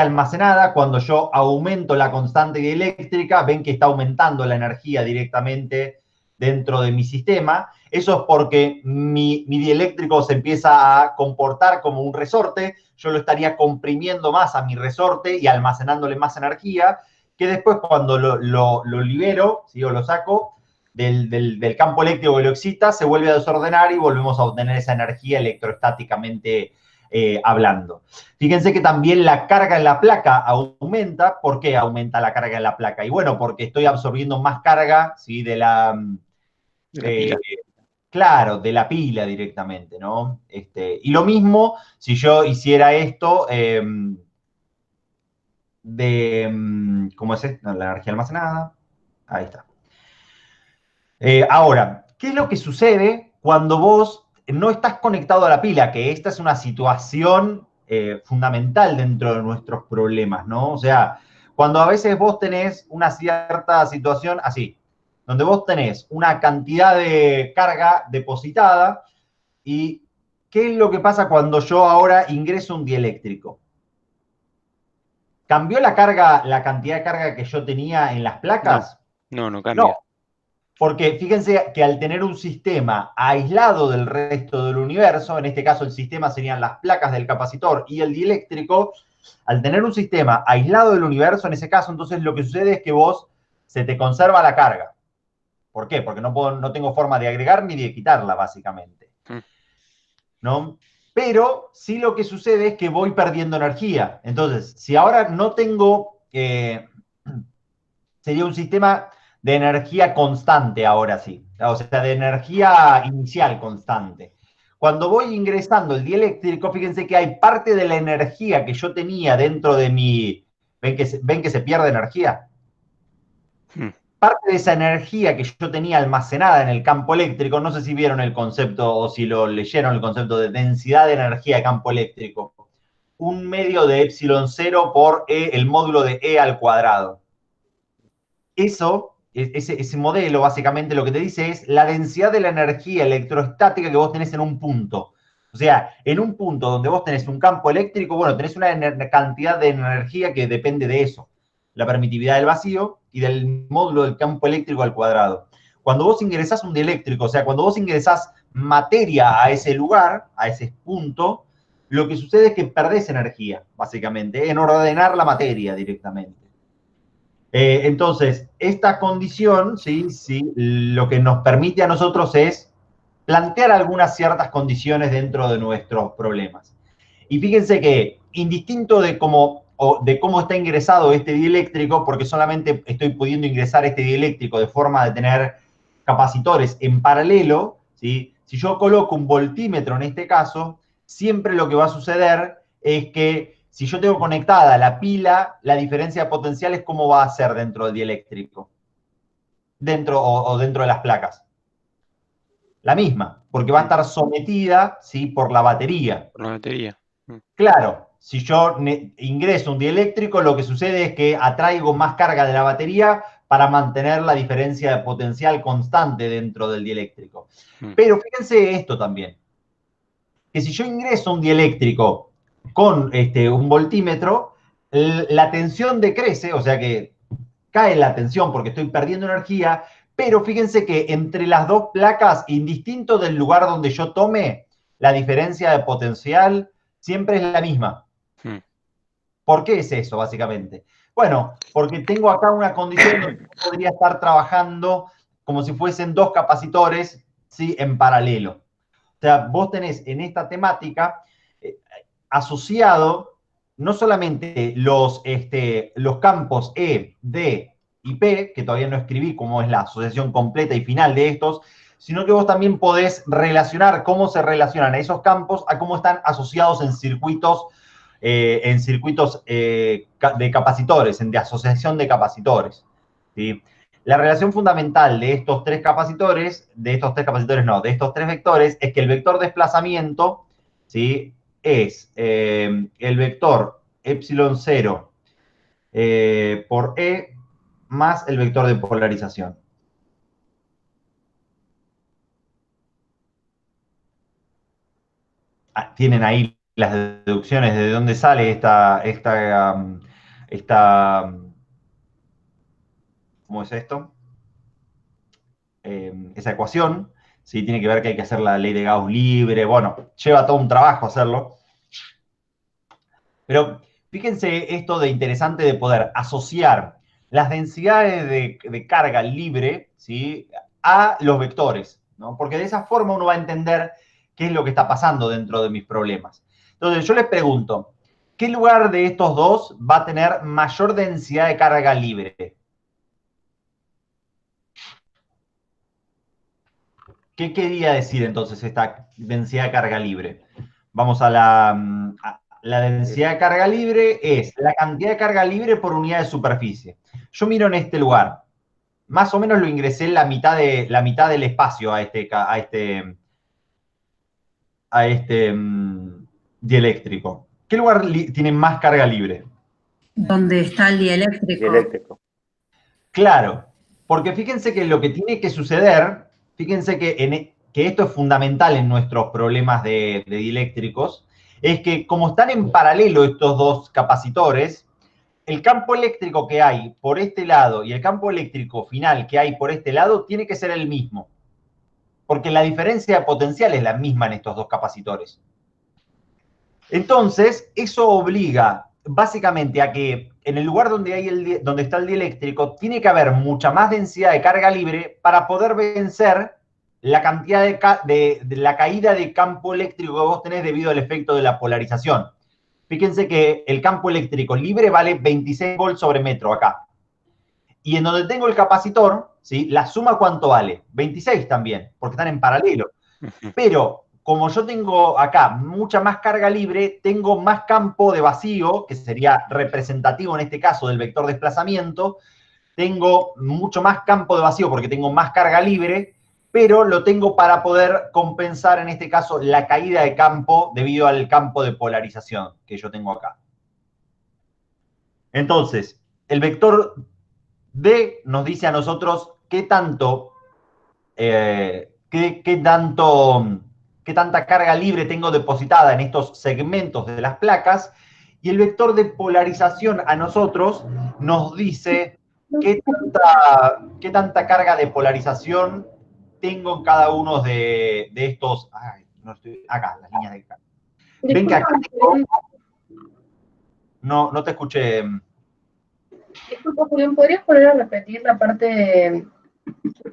S1: almacenada. Cuando yo aumento la constante dieléctrica, ven que está aumentando la energía directamente dentro de mi sistema. Eso es porque mi dieléctrico se empieza a comportar como un resorte, yo lo estaría comprimiendo más a mi resorte y almacenándole más energía, que después cuando lo libero, ¿sí? O lo saco del campo eléctrico que lo excita, se vuelve a desordenar y volvemos a obtener esa energía electrostáticamente hablando. Fíjense que también la carga en la placa aumenta. ¿Por qué aumenta la carga en la placa? Y bueno, porque estoy absorbiendo más carga, ¿sí?
S2: De la pila.
S1: Claro, de la pila directamente, ¿no? Y lo mismo si yo hiciera esto ¿cómo es esto? La energía almacenada. Ahí está. Ahora, ¿qué es lo que sucede cuando vos no estás conectado a la pila? Que esta es una situación fundamental dentro de nuestros problemas, ¿no? O sea, cuando a veces vos tenés una cierta situación así, donde vos tenés una cantidad de carga depositada y ¿qué es lo que pasa cuando yo ahora ingreso un dieléctrico? ¿Cambió la carga, la cantidad de carga que yo tenía en las placas?
S2: No cambia.
S1: No. Porque fíjense que al tener un sistema aislado del resto del universo, en este caso el sistema serían las placas del capacitor y el dieléctrico, al tener un sistema aislado del universo, en ese caso, entonces lo que sucede es que se te conserva la carga. ¿Por qué? Porque no tengo forma de agregar ni de quitarla, básicamente. ¿No? Pero sí lo que sucede es que voy perdiendo energía. Entonces, si ahora no tengo, sería un sistema de energía constante ahora sí, o sea, de energía inicial constante. Cuando voy ingresando el dieléctrico, fíjense que hay parte de la energía que yo tenía dentro de ¿ven que se pierde energía? Parte de esa energía que yo tenía almacenada en el campo eléctrico, no sé si vieron el concepto o si lo leyeron, el concepto de densidad de energía de campo eléctrico. Un medio de epsilon 0 por el módulo de E al cuadrado. Ese modelo básicamente lo que te dice es la densidad de la energía electrostática que vos tenés en un punto. O sea, en un punto donde vos tenés un campo eléctrico, bueno, tenés una cantidad de energía que depende de eso. La permitividad del vacío y del módulo del campo eléctrico al cuadrado. Cuando vos ingresás un dieléctrico, o sea, cuando vos ingresás materia a ese lugar, a ese punto, lo que sucede es que perdés energía, básicamente, en ordenar la materia directamente. Entonces, esta condición, ¿sí? Lo que nos permite a nosotros es plantear algunas ciertas condiciones dentro de nuestros problemas. Y fíjense que, indistinto de cómo está ingresado este dieléctrico, porque solamente estoy pudiendo ingresar este dieléctrico de forma de tener capacitores en paralelo, ¿sí? Si yo coloco un voltímetro en este caso, siempre lo que va a suceder es que si yo tengo conectada la pila, la diferencia de potenciales, ¿cómo va a ser dentro del dieléctrico? Dentro de las placas. La misma, porque va a estar sometida, ¿sí? Por la batería.
S2: Por la batería.
S1: Claro, si yo ingreso un dieléctrico, lo que sucede es que atraigo más carga de la batería para mantener la diferencia de potencial constante dentro del dieléctrico. Pero fíjense esto también, que si yo ingreso un dieléctrico con un voltímetro, la tensión decrece, o sea que cae la tensión porque estoy perdiendo energía, pero fíjense que entre las dos placas, indistinto del lugar donde yo tome, la diferencia de potencial siempre es la misma. ¿Por qué es eso, básicamente? Bueno, porque tengo acá una condición donde podría estar trabajando como si fuesen dos capacitores, ¿sí? En paralelo. O sea, vos tenés en esta temática asociado no solamente los campos E, D y P, que todavía no escribí cómo es la asociación completa y final de estos, sino que vos también podés relacionar cómo se relacionan esos campos a cómo están asociados en circuitos de capacitores, de asociación de capacitores, ¿sí? La relación fundamental de estos tres vectores, es que el vector desplazamiento, ¿sí? Es el vector epsilon 0 por E más el vector de polarización. Tienen ahí las deducciones de dónde sale ¿cómo es esto? esa ecuación, ¿sí? Tiene que ver que hay que hacer la ley de Gauss libre, bueno, lleva todo un trabajo hacerlo. Pero fíjense esto de interesante de poder asociar las densidades de carga libre, ¿sí?, a los vectores, ¿no? Porque de esa forma uno va a entender qué es lo que está pasando dentro de mis problemas. Entonces yo les pregunto, ¿qué lugar de estos dos va a tener mayor densidad de carga libre? ¿Qué quería decir entonces esta densidad de carga libre? Vamos a la densidad de carga libre es la cantidad de carga libre por unidad de superficie. Yo miro en este lugar, más o menos lo ingresé en la mitad del espacio a este dieléctrico. ¿Qué lugar tiene más carga libre?
S4: ¿Dónde está el dieléctrico?
S3: Dieléctrico.
S1: Claro, porque fíjense que lo que tiene que suceder, fíjense que esto es fundamental en nuestros problemas de dieléctricos, es que como están en paralelo estos dos capacitores, el campo eléctrico que hay por este lado y el campo eléctrico final que hay por este lado tiene que ser el mismo, porque la diferencia de potencial es la misma en estos dos capacitores. Entonces, eso obliga básicamente a que en el lugar donde está el dieléctrico tiene que haber mucha más densidad de carga libre para poder vencer la cantidad de la caída de campo eléctrico que vos tenés debido al efecto de la polarización. Fíjense que el campo eléctrico libre vale 26 volts sobre metro acá. Y en donde tengo el capacitor, ¿sí?, la suma, ¿cuánto vale? 26 también, porque están en paralelo. Pero como yo tengo acá mucha más carga libre, tengo más campo de vacío, que sería representativo en este caso del vector de desplazamiento, tengo mucho más campo de vacío porque tengo más carga libre, pero lo tengo para poder compensar en este caso la caída de campo debido al campo de polarización que yo tengo acá. Entonces, el vector D nos dice a nosotros qué tanta carga libre tengo depositada en estos segmentos de las placas, y el vector de polarización a nosotros nos dice qué tanta carga de polarización tengo en cada uno de estos. Ay, no estoy acá, las líneas de carga. Ven que acá no te escuché.
S5: Disculpa, Julián, ¿podrías poner a repetir la parte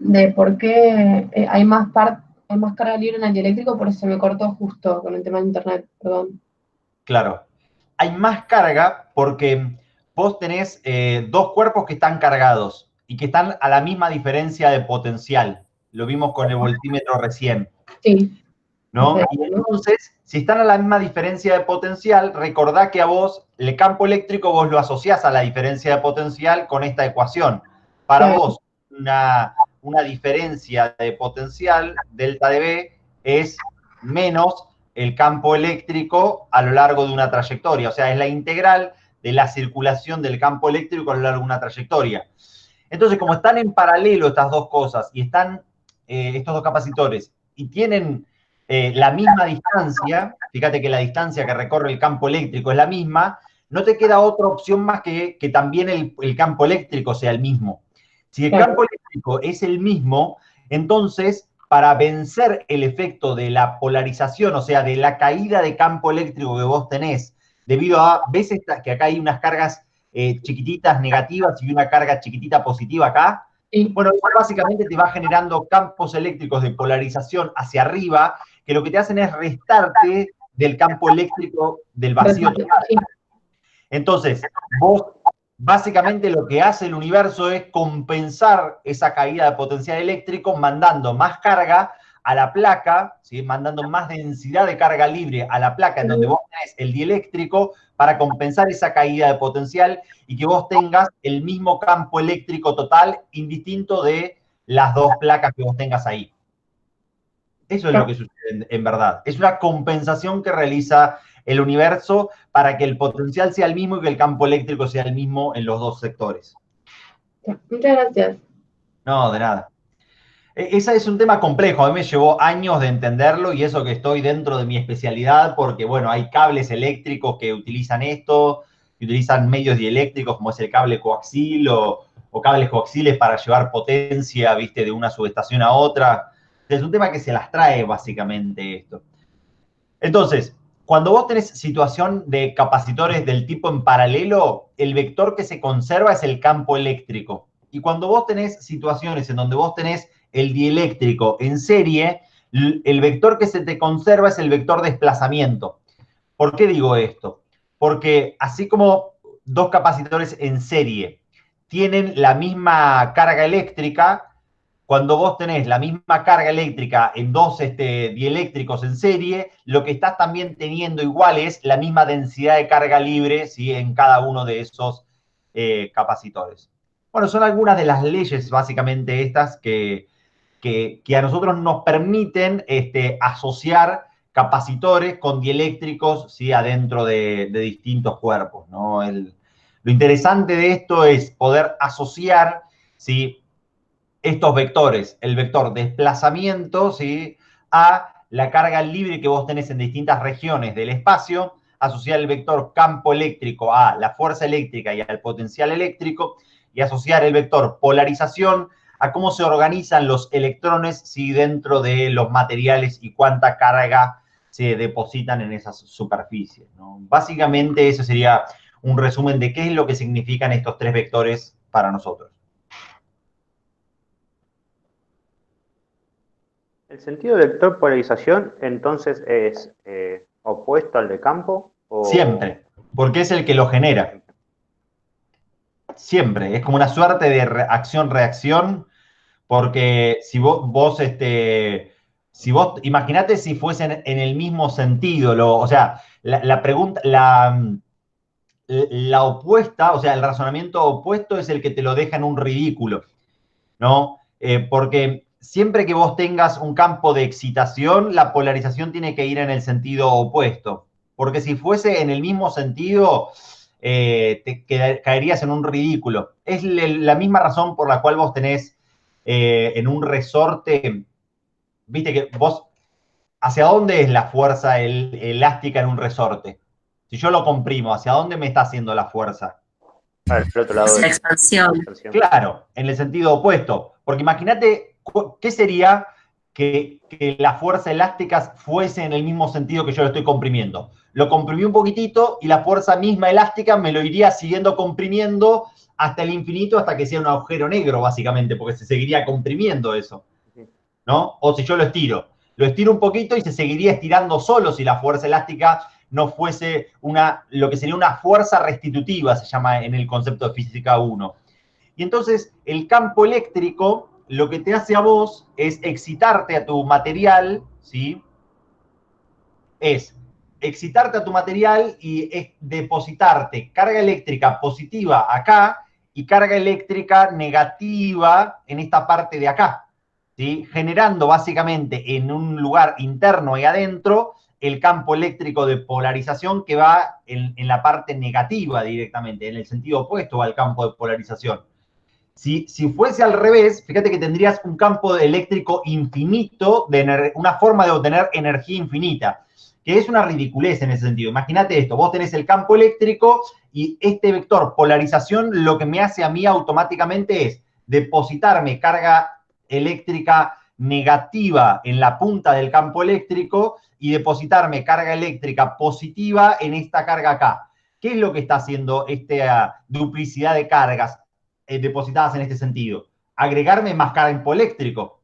S5: de por qué hay más carga libre en el dieléctrico? Por eso se me cortó justo con el tema de internet, perdón.
S1: Claro. Hay más carga porque vos tenés dos cuerpos que están cargados y que están a la misma diferencia de potencial. Lo vimos con el voltímetro recién.
S5: Sí.
S1: ¿No?
S5: Sí.
S1: Y entonces, si están a la misma diferencia de potencial, recordá que a vos, el campo eléctrico, vos lo asociás a la diferencia de potencial con esta ecuación. Para vos, una diferencia de potencial, delta de B, es menos el campo eléctrico a lo largo de una trayectoria. O sea, es la integral de la circulación del campo eléctrico a lo largo de una trayectoria. Entonces, como están en paralelo estas dos cosas, y están estos dos capacitores, y tienen la misma distancia, fíjate que la distancia que recorre el campo eléctrico es la misma, no te queda otra opción más que también el campo eléctrico sea el mismo. Si el campo eléctrico es el mismo, entonces, para vencer el efecto de la polarización, o sea, de la caída de campo eléctrico que vos tenés, debido a, ¿ves que acá hay unas cargas chiquititas negativas y una carga chiquitita positiva acá?
S5: Sí.
S1: Bueno, eso básicamente te va generando campos eléctricos de polarización hacia arriba, que lo que te hacen es restarte del campo eléctrico del vacío total. Entonces, vos básicamente lo que hace el universo es compensar esa caída de potencial eléctrico mandando más carga a la placa, ¿sí?, mandando más densidad de carga libre a la placa en donde vos tenés el dieléctrico para compensar esa caída de potencial y que vos tengas el mismo campo eléctrico total indistinto de las dos placas que vos tengas ahí. Eso es lo que sucede en verdad. Es una compensación que realiza el universo para que el potencial sea el mismo y que el campo eléctrico sea el mismo en los dos sectores.
S5: Muchas gracias.
S1: No, de nada. Ese es un tema complejo, a mí me llevó años de entenderlo y eso que estoy dentro de mi especialidad porque, bueno, hay cables eléctricos que utilizan esto, que utilizan medios dieléctricos como es el cable coaxil o o cables coaxiales para llevar potencia, viste, de una subestación a otra. Es un tema que se las trae básicamente esto. Entonces, cuando vos tenés situación de capacitores del tipo en paralelo, el vector que se conserva es el campo eléctrico. Y cuando vos tenés situaciones en donde vos tenés el dieléctrico en serie, el vector que se te conserva es el vector desplazamiento. ¿Por qué digo esto? Porque así como dos capacitores en serie tienen la misma carga eléctrica, cuando vos tenés la misma carga eléctrica en dos dieléctricos en serie, lo que estás también teniendo igual es la misma densidad de carga libre, ¿sí?, en cada uno de esos capacitores. Bueno, son algunas de las leyes básicamente estas que a nosotros nos permiten asociar capacitores con dieléctricos, ¿sí?, adentro de distintos cuerpos, ¿no? Lo interesante de esto es poder asociar, ¿sí?, estos vectores, el vector desplazamiento, ¿sí?, a la carga libre que vos tenés en distintas regiones del espacio, asociar el vector campo eléctrico a la fuerza eléctrica y al potencial eléctrico, y asociar el vector polarización a cómo se organizan los electrones, ¿sí?, dentro de los materiales y cuánta carga se depositan en esas superficies, ¿no? Básicamente eso sería un resumen de qué es lo que significan estos tres vectores para nosotros.
S3: ¿El sentido de vector polarización entonces es opuesto al de campo? ¿O...
S1: Siempre, porque es el que lo genera. Siempre, es como una suerte de acción-reacción, porque si vos imaginate si fuesen en el mismo sentido, o sea, la pregunta, la opuesta, o sea, el razonamiento opuesto es el que te lo deja en un ridículo, ¿no? Porque siempre que vos tengas un campo de excitación, la polarización tiene que ir en el sentido opuesto. Porque si fuese en el mismo sentido, caerías en un ridículo. Es la misma razón por la cual vos tenés en un resorte, viste que vos, ¿hacia dónde es la fuerza elástica en un resorte? Si yo lo comprimo, ¿hacia dónde me está haciendo la fuerza?
S3: Al otro lado de
S4: la expansión.
S1: Claro, en el sentido opuesto. Porque imagínate, ¿qué sería que la fuerza elástica fuese en el mismo sentido que yo lo estoy comprimiendo? Lo comprimí un poquitito y la fuerza misma elástica me lo iría siguiendo comprimiendo hasta el infinito, hasta que sea un agujero negro, básicamente, porque se seguiría comprimiendo eso, ¿no? O si yo lo estiro un poquito y se seguiría estirando solo si la fuerza elástica no fuese lo que sería una fuerza restitutiva, se llama en el concepto de física 1. Y entonces el campo eléctrico lo que te hace a vos es excitarte a tu material, ¿sí? Es excitarte a tu material y es depositarte carga eléctrica positiva acá y carga eléctrica negativa en esta parte de acá, ¿sí? Generando básicamente en un lugar interno y adentro el campo eléctrico de polarización que va en la parte negativa directamente, en el sentido opuesto al campo de polarización. Si fuese al revés, fíjate que tendrías un campo eléctrico infinito, una forma de obtener energía infinita, que es una ridiculez en ese sentido. Imagínate esto, vos tenés el campo eléctrico y este vector polarización lo que me hace a mí automáticamente es depositarme carga eléctrica negativa en la punta del campo eléctrico y depositarme carga eléctrica positiva en esta carga acá. ¿Qué es lo que está haciendo esta duplicidad de cargas depositadas en este sentido? Agregarme más campo eléctrico,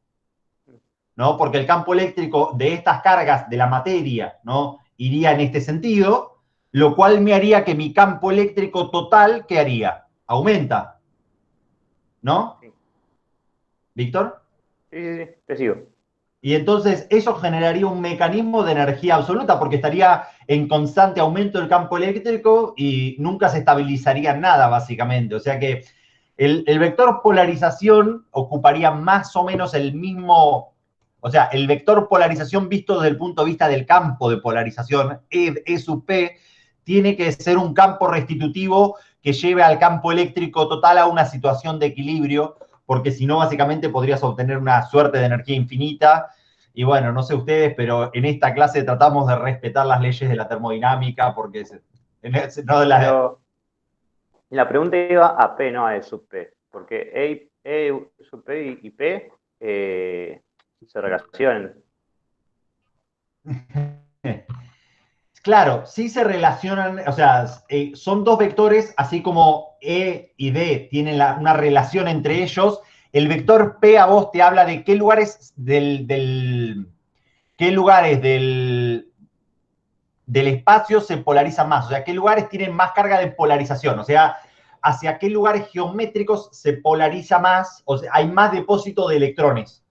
S1: ¿no? Porque el campo eléctrico de estas cargas de la materia, ¿no?, iría en este sentido, lo cual me haría que mi campo eléctrico total, ¿qué haría? Aumenta, ¿no?
S3: Sí.
S1: ¿Víctor?
S3: Sí, te sigo.
S1: Y entonces eso generaría un mecanismo de energía absoluta porque estaría en constante aumento el campo eléctrico y nunca se estabilizaría nada, básicamente. O sea que el vector polarización ocuparía más o menos el mismo, o sea, el vector polarización visto desde el punto de vista del campo de polarización, E sub P, tiene que ser un campo restitutivo que lleve al campo eléctrico total a una situación de equilibrio, porque si no, básicamente podrías obtener una suerte de energía infinita. Y bueno, no sé ustedes, pero en esta clase tratamos de respetar las leyes de la termodinámica, porque no de la...
S3: Pero la pregunta iba a P, no a E sub P. porque E sub P y P se relacionan.
S1: Claro, sí se relacionan, o sea, son dos vectores, así como E y D tienen una relación entre ellos. El vector P a vos te habla de qué lugares del espacio se polarizan más, o sea, qué lugares tienen más carga de polarización, o sea, hacia qué lugares geométricos se polariza más, o sea, hay más depósito de electrones,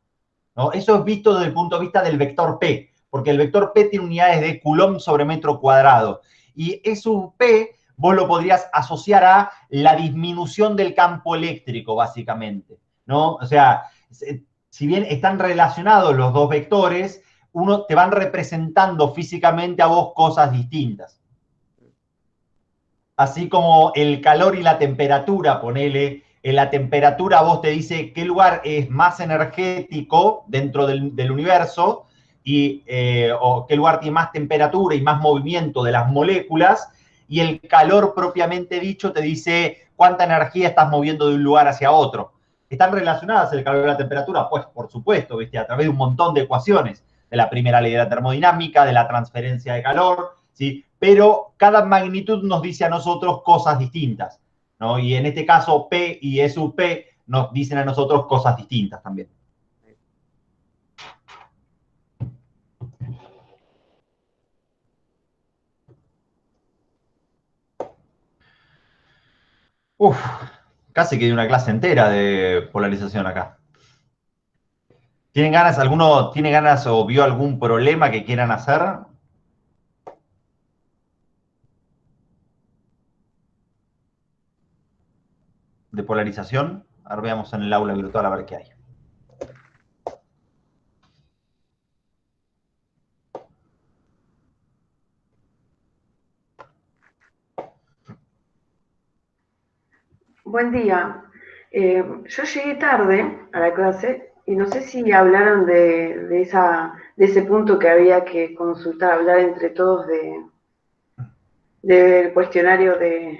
S1: ¿no? Eso es visto desde el punto de vista del vector P, porque el vector P tiene unidades de Coulomb sobre metro cuadrado, y E sub P vos lo podrías asociar a la disminución del campo eléctrico, básicamente, ¿no? O sea, si bien están relacionados los dos vectores, te van representando físicamente a vos cosas distintas. Así como el calor y la temperatura, ponele, en la temperatura vos te dice qué lugar es más energético dentro del universo o qué lugar tiene más temperatura y más movimiento de las moléculas, y el calor propiamente dicho te dice cuánta energía estás moviendo de un lugar hacia otro. ¿Están relacionadas el calor y la temperatura? Pues por supuesto, ¿viste? A través de un montón de ecuaciones, de la primera ley de la termodinámica, de la transferencia de calor, ¿sí? Pero cada magnitud nos dice a nosotros cosas distintas, ¿no? Y en este caso P y E sub P nos dicen a nosotros cosas distintas también. Uf, casi que di una clase entera de polarización acá. ¿Tienen ganas, alguno tiene ganas o vio algún problema que quieran hacer? De polarización. Ahora veamos en el aula virtual a ver qué hay.
S6: Buen día. Yo llegué tarde a la clase y no sé si hablaron de ese punto que había que consultar, hablar entre todos del cuestionario de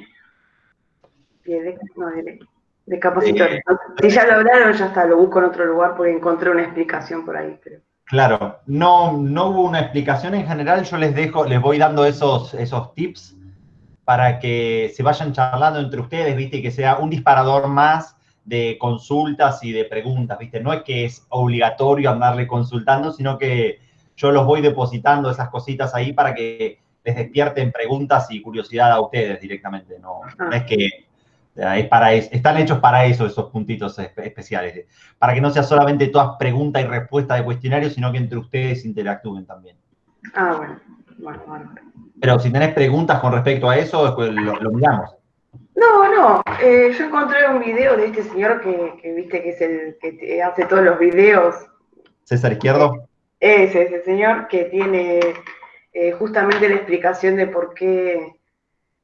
S6: capacitores. Si ya lo hablaron, ya está, lo busco en otro lugar porque encontré una explicación por ahí. Pero...
S1: Claro, no hubo una explicación en general, yo les voy dando esos tips para que se vayan charlando entre ustedes, ¿viste? Y que sea un disparador más de consultas y de preguntas, ¿viste? No es que es obligatorio andarle consultando, sino que yo los voy depositando esas cositas ahí para que les despierten preguntas y curiosidad a ustedes directamente, no es que están hechos para eso, esos puntitos especiales, para que no sea solamente todas preguntas y respuestas de cuestionarios, sino que entre ustedes interactúen también.
S6: Ah, bueno.
S1: Pero si tenés preguntas con respecto a eso, después lo miramos.
S6: No, yo encontré un video de este señor que viste que es el que hace todos los videos.
S1: ¿César Izquierdo?
S6: Ese señor que tiene justamente la explicación de por qué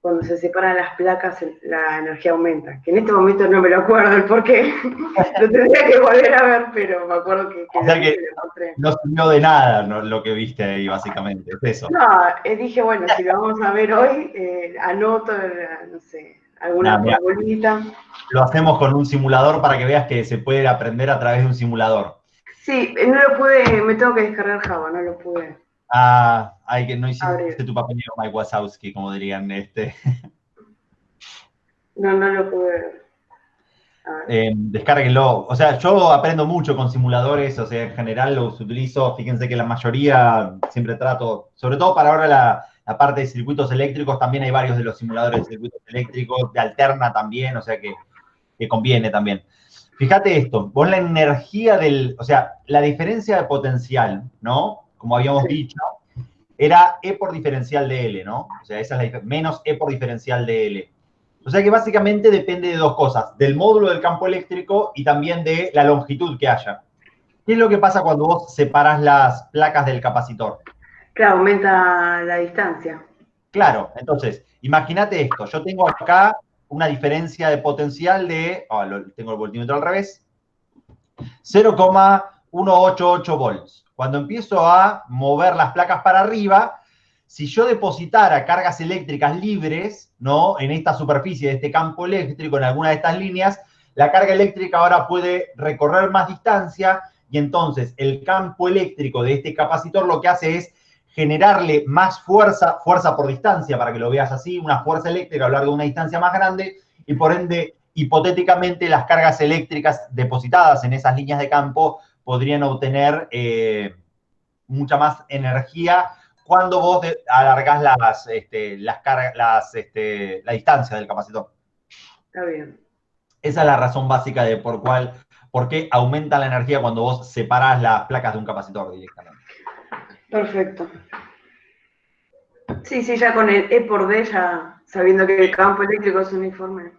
S6: cuando se separan las placas la energía aumenta. Que en este momento no me lo acuerdo el por qué. Lo tendría que volver a ver, pero me acuerdo que
S1: o sea que no sirvió de nada lo que viste ahí, básicamente. Es eso.
S6: No, dije, bueno, si lo vamos a ver hoy, anoto, no sé, alguna formulita.
S1: Lo hacemos con un simulador para que veas que se puede aprender a través de un simulador.
S6: Sí, no lo pude, me tengo que descargar Java, no lo pude.
S1: Ah, no hiciste tu papeleo, Mike Wazowski, como dirían.
S6: No lo pude ver.
S1: Descárguenlo. O sea, yo aprendo mucho con simuladores, o sea, en general los utilizo. Fíjense que la mayoría siempre trato, sobre todo para ahora la parte de circuitos eléctricos, también hay varios de los simuladores de circuitos eléctricos, de alterna también, o sea que conviene también. Fíjate esto, vos la energía o sea, la diferencia de potencial, ¿no? Como habíamos dicho, era E por diferencial de L, ¿no? O sea, esa es menos E por diferencial de L. O sea que básicamente depende de dos cosas, del módulo del campo eléctrico y también de la longitud que haya. ¿Qué es lo que pasa cuando vos separás las placas del capacitor?
S6: Claro, aumenta la distancia.
S1: Claro, entonces, imagínate esto, yo tengo acá una diferencia de potencial de, tengo el voltímetro al revés, 0,188 volts. Cuando empiezo a mover las placas para arriba, si yo depositara cargas eléctricas libres, ¿no? En esta superficie de este campo eléctrico, en alguna de estas líneas, la carga eléctrica ahora puede recorrer más distancia y entonces el campo eléctrico de este capacitor lo que hace es generarle más fuerza por distancia, para que lo veas así, una fuerza eléctrica a lo largo de una distancia más grande, y por ende, hipotéticamente, las cargas eléctricas depositadas en esas líneas de campo podrían obtener mucha más energía cuando vos alargás la distancia del capacitor.
S6: Está bien.
S1: Esa es la razón básica de por qué aumenta la energía cuando vos separás las placas de un capacitor directamente.
S6: Perfecto. Sí, ya con el E por D, ya sabiendo que el campo eléctrico es uniforme.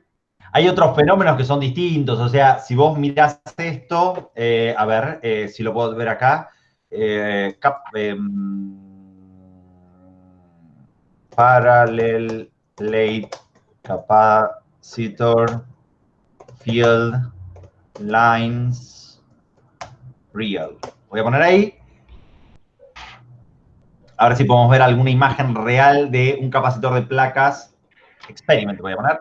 S1: Hay otros fenómenos que son distintos, o sea, si vos mirás esto, a ver si lo puedo ver acá, parallel plate capacitor field lines real. Voy a poner ahí. A ver si podemos ver alguna imagen real de un capacitor de placas. Experiment, voy a poner.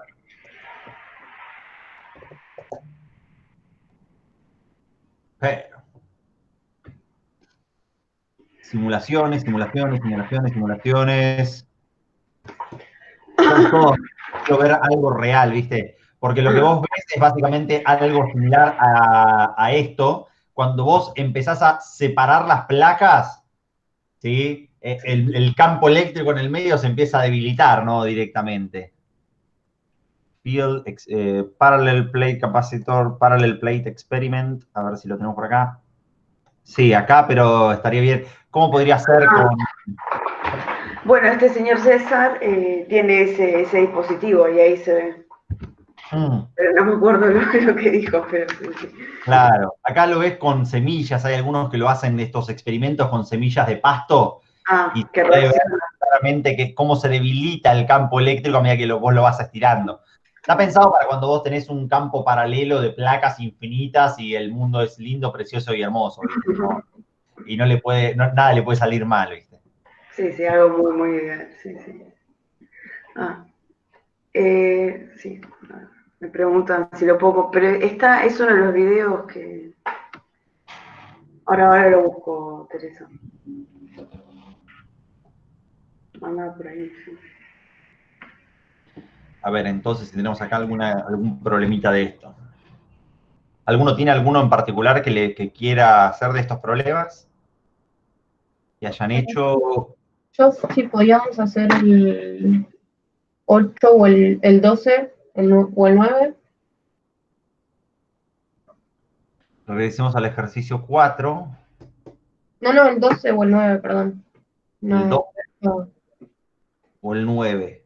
S1: Pero. Simulaciones. Quiero ver algo real, ¿viste? Porque lo que vos ves es básicamente algo similar a esto. Cuando vos empezás a separar las placas, ¿sí? El campo eléctrico en el medio se empieza a debilitar, ¿no? Directamente. Field, Parallel Plate Capacitor, Parallel Plate Experiment. A ver si lo tenemos por acá. Sí, acá, pero estaría bien. ¿Cómo podría ser con...?
S6: Bueno, este señor César tiene ese dispositivo y ahí se ve. Pero no me acuerdo lo que dijo, pero sí.
S1: Claro, acá lo ves con semillas. Hay algunos que lo hacen estos experimentos con semillas de pasto. Y
S6: qué
S1: se ve claramente que cómo se debilita el campo eléctrico a medida que vos lo vas estirando. Está pensado para cuando vos tenés un campo paralelo de placas infinitas y el mundo es lindo, precioso y hermoso, ¿viste? ¿No? Y nada le puede salir mal, ¿viste?
S6: Sí, algo muy, muy ideal, sí. Sí, me preguntan si lo puedo, pero es uno de los videos que... Ahora lo busco, Teresa. Anda por ahí, sí.
S1: A ver, entonces, si tenemos acá algún problemita de esto. ¿Alguno tiene alguno en particular que quiera hacer de estos problemas? Que hayan hecho...
S5: Yo sí podíamos hacer el 8 o el 12 o el 9.
S1: Regresemos al ejercicio 4.
S5: No, el 12 o el 9, perdón. No,
S1: El 12
S5: no.
S1: o el 9.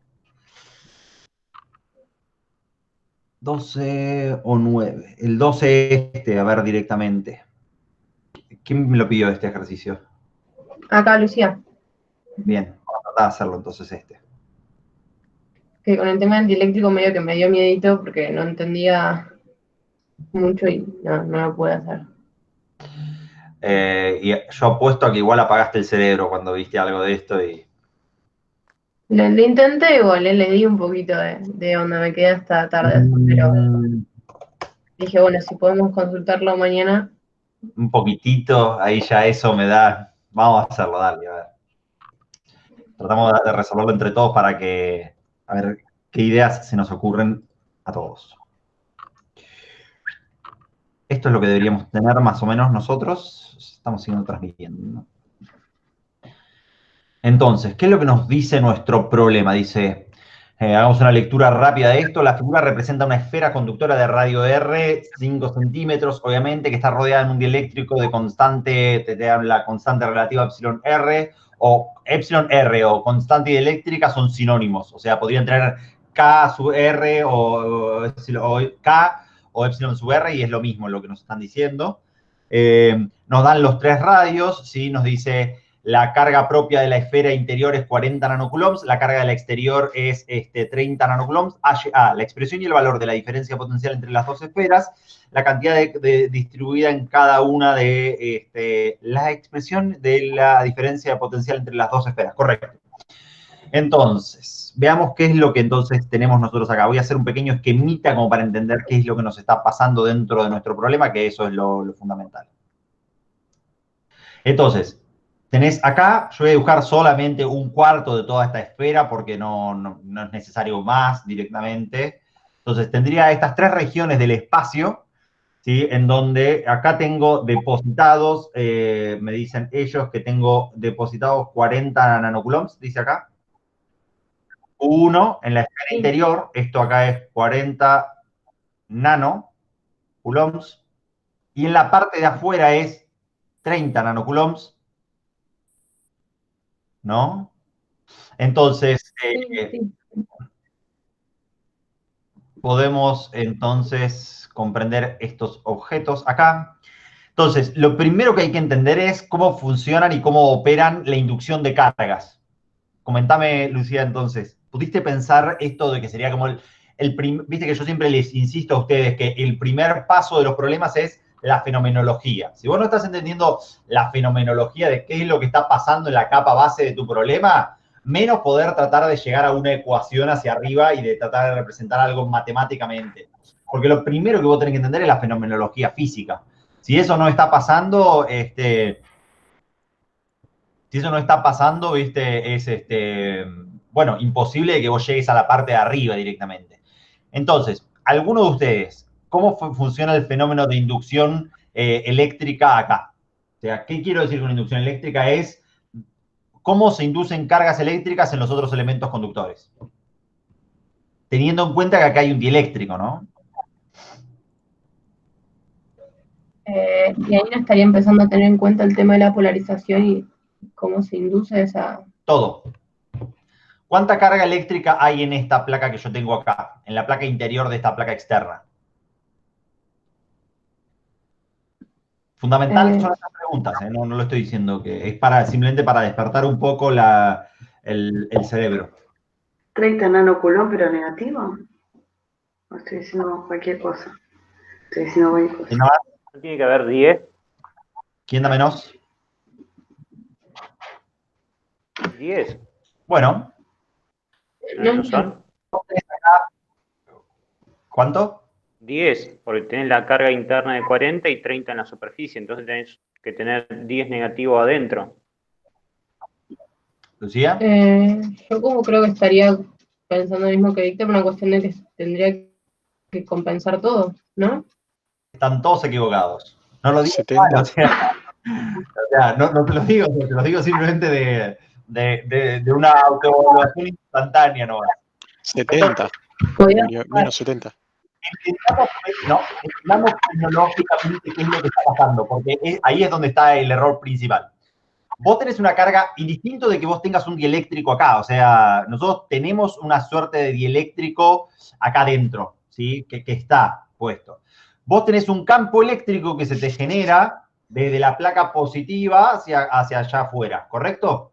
S1: 12 o 9. El 12 a ver directamente. ¿Quién me lo pidió este ejercicio?
S5: Acá, Lucía.
S1: Bien, vamos a tratar de hacerlo entonces
S5: Que con el tema del dieléctrico medio que me dio miedito porque no entendía mucho y no lo pude hacer.
S1: Y yo apuesto a que igual apagaste el cerebro cuando viste algo de esto y...
S5: Le intenté igual, le di un poquito de onda, me quedé hasta tarde, pero dije, bueno, si podemos consultarlo mañana.
S1: Un poquitito, ahí ya eso me da... Vamos a hacerlo, dale, a ver. Tratamos de resolverlo entre todos para que... A ver qué ideas se nos ocurren a todos. Esto es lo que deberíamos tener más o menos nosotros. Estamos siguiendo transmitiendo, ¿no? Entonces, ¿qué es lo que nos dice nuestro problema? Dice, hagamos una lectura rápida de esto. La figura representa una esfera conductora de radio R, 5 centímetros, obviamente, que está rodeada en un dieléctrico de constante, te da la constante relativa epsilon R o constante dieléctrica son sinónimos. O sea, podrían tener K sub R o K o epsilon sub R y es lo mismo lo que nos están diciendo. Nos dan los 3 radios, ¿sí? Nos dice... La carga propia de la esfera interior es 40 nanocoulombs, la carga de la exterior es 30 nanocoulombs. La expresión y el valor de la diferencia potencial entre las dos esferas, la cantidad distribuida en cada una de la expresión de la diferencia potencial entre las dos esferas, correcto. Entonces, veamos qué es lo que entonces tenemos nosotros acá. Voy a hacer un pequeño esquemita como para entender qué es lo que nos está pasando dentro de nuestro problema, que eso es lo fundamental. Entonces, tenés acá, yo voy a dibujar solamente un cuarto de toda esta esfera porque no es necesario más directamente. Entonces, tendría estas tres regiones del espacio, ¿sí? En donde acá tengo depositados, me dicen ellos que tengo depositados 40 nanocoulombs, dice acá. 1 en la esfera interior, esto acá es 40 nanocoulombs, y en la parte de afuera es 30 nanocoulombs, ¿no? Entonces, podemos entonces comprender estos objetos acá. Entonces, lo primero que hay que entender es cómo funcionan y cómo operan la inducción de cargas. Comentame, Lucía, entonces, ¿pudiste pensar esto de que sería como viste que yo siempre les insisto a ustedes que el primer paso de los problemas es la fenomenología? Si vos no estás entendiendo la fenomenología de qué es lo que está pasando en la capa base de tu problema, menos poder tratar de llegar a una ecuación hacia arriba y de tratar de representar algo matemáticamente. Porque lo primero que vos tenés que entender es la fenomenología física. Si eso no está pasando, ¿viste? Es, bueno, imposible que vos llegues a la parte de arriba directamente. Entonces, ¿alguno de ustedes, cómo funciona el fenómeno de inducción eléctrica acá? O sea, ¿qué quiero decir con inducción eléctrica? Es cómo se inducen cargas eléctricas en los otros elementos conductores. Teniendo en cuenta que acá hay un dieléctrico, ¿no?
S5: Y ahí no estaría empezando a tener en cuenta el tema de la polarización y cómo se induce esa...
S1: Todo. ¿Cuánta carga eléctrica hay en esta placa que yo tengo acá? En la placa interior de esta placa externa. Fundamental son estas preguntas, ¿eh? No lo estoy diciendo, que es simplemente para despertar un poco el cerebro.
S6: 30 nanocoulombs, pero negativo. No estoy diciendo cualquier cosa. Estoy diciendo cualquier cosa.
S3: ¿No tiene que haber 10?
S1: ¿Quién da menos?
S3: 10.
S1: Bueno.
S3: ¿No son?
S1: ¿Cuánto?
S3: 10, porque tenés la carga interna de 40 y 30 en la superficie, entonces tenés que tener 10 negativo adentro.
S1: ¿Lucía?
S5: Yo como creo que estaría pensando lo mismo que Víctor, una cuestión de que tendría que compensar todo, ¿no?
S1: Están todos equivocados. No lo digo
S2: 70.
S1: mal, o sea, no te lo digo, te lo digo simplemente de una autoevaluación instantánea, ¿no?
S2: 70. Menos 70.
S1: Entendamos cronológicamente qué es lo que está pasando, porque ahí es donde está el error principal. Vos tenés una carga, indistinto de que vos tengas un dieléctrico acá, o sea, nosotros tenemos una suerte de dieléctrico acá adentro, ¿sí? Que está puesto. Vos tenés un campo eléctrico que se te genera desde la placa positiva hacia allá afuera, ¿correcto?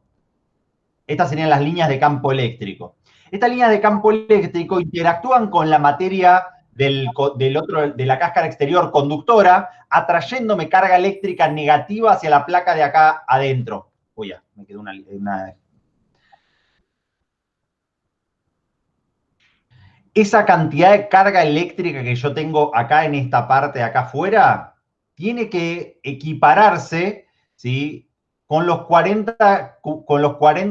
S1: Estas serían las líneas de campo eléctrico. Estas líneas de campo eléctrico interactúan con la materia de la cáscara exterior conductora, atrayéndome carga eléctrica negativa hacia la placa de acá adentro. Uy, ya, me quedó una... Esa cantidad de carga eléctrica que yo tengo acá en esta parte de acá afuera tiene que equipararse, ¿sí? con los 40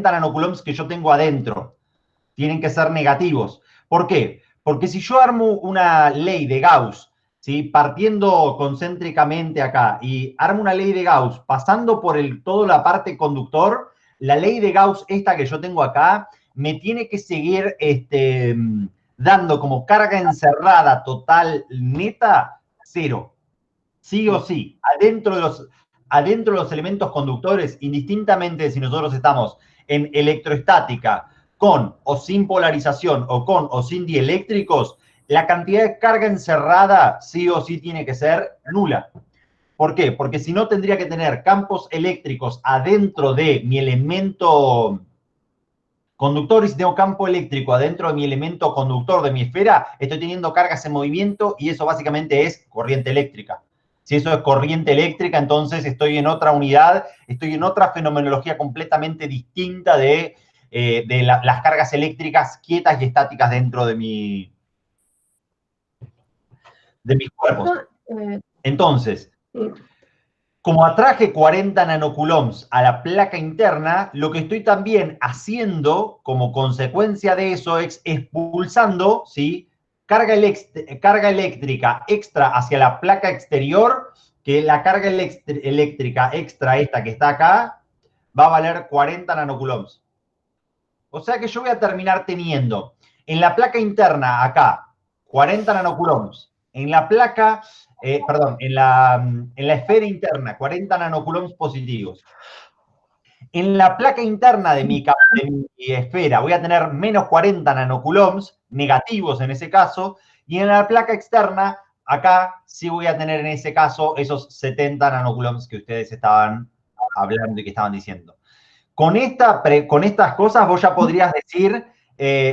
S1: nanocoulombs que yo tengo adentro. Tienen que ser negativos. ¿Por qué? Porque si yo armo una ley de Gauss, ¿sí? partiendo concéntricamente acá, y armo una ley de Gauss pasando por toda la parte conductor, la ley de Gauss esta que yo tengo acá me tiene que seguir dando como carga encerrada total neta 0. Sí o sí. Adentro de los elementos conductores, indistintamente si nosotros estamos en electroestática, con o sin polarización, o con o sin dieléctricos, la cantidad de carga encerrada sí o sí tiene que ser nula. ¿Por qué? Porque si no tendría que tener campos eléctricos adentro de mi elemento conductor, y si tengo campo eléctrico adentro de mi elemento conductor de mi esfera, estoy teniendo cargas en movimiento y eso básicamente es corriente eléctrica. Si eso es corriente eléctrica, entonces estoy en otra unidad, estoy en otra fenomenología completamente distinta de de las cargas eléctricas quietas y estáticas dentro de mis cuerpos. Entonces, como atraje 40 nanocoulombs a la placa interna, lo que estoy también haciendo como consecuencia de eso es expulsando, ¿sí?, carga eléctrica extra hacia la placa exterior, que la carga eléctrica extra esta que está acá va a valer 40 nanocoulombs. O sea que yo voy a terminar teniendo en la placa interna acá 40 nanocoulombs, en la placa, en la esfera interna 40 nanocoulombs positivos. En la placa interna de mi esfera voy a tener menos 40 nanocoulombs negativos en ese caso, y en la placa externa, acá sí voy a tener en ese caso esos 70 nanocoulombs que ustedes estaban hablando y que estaban diciendo. Con estas cosas vos ya podrías decir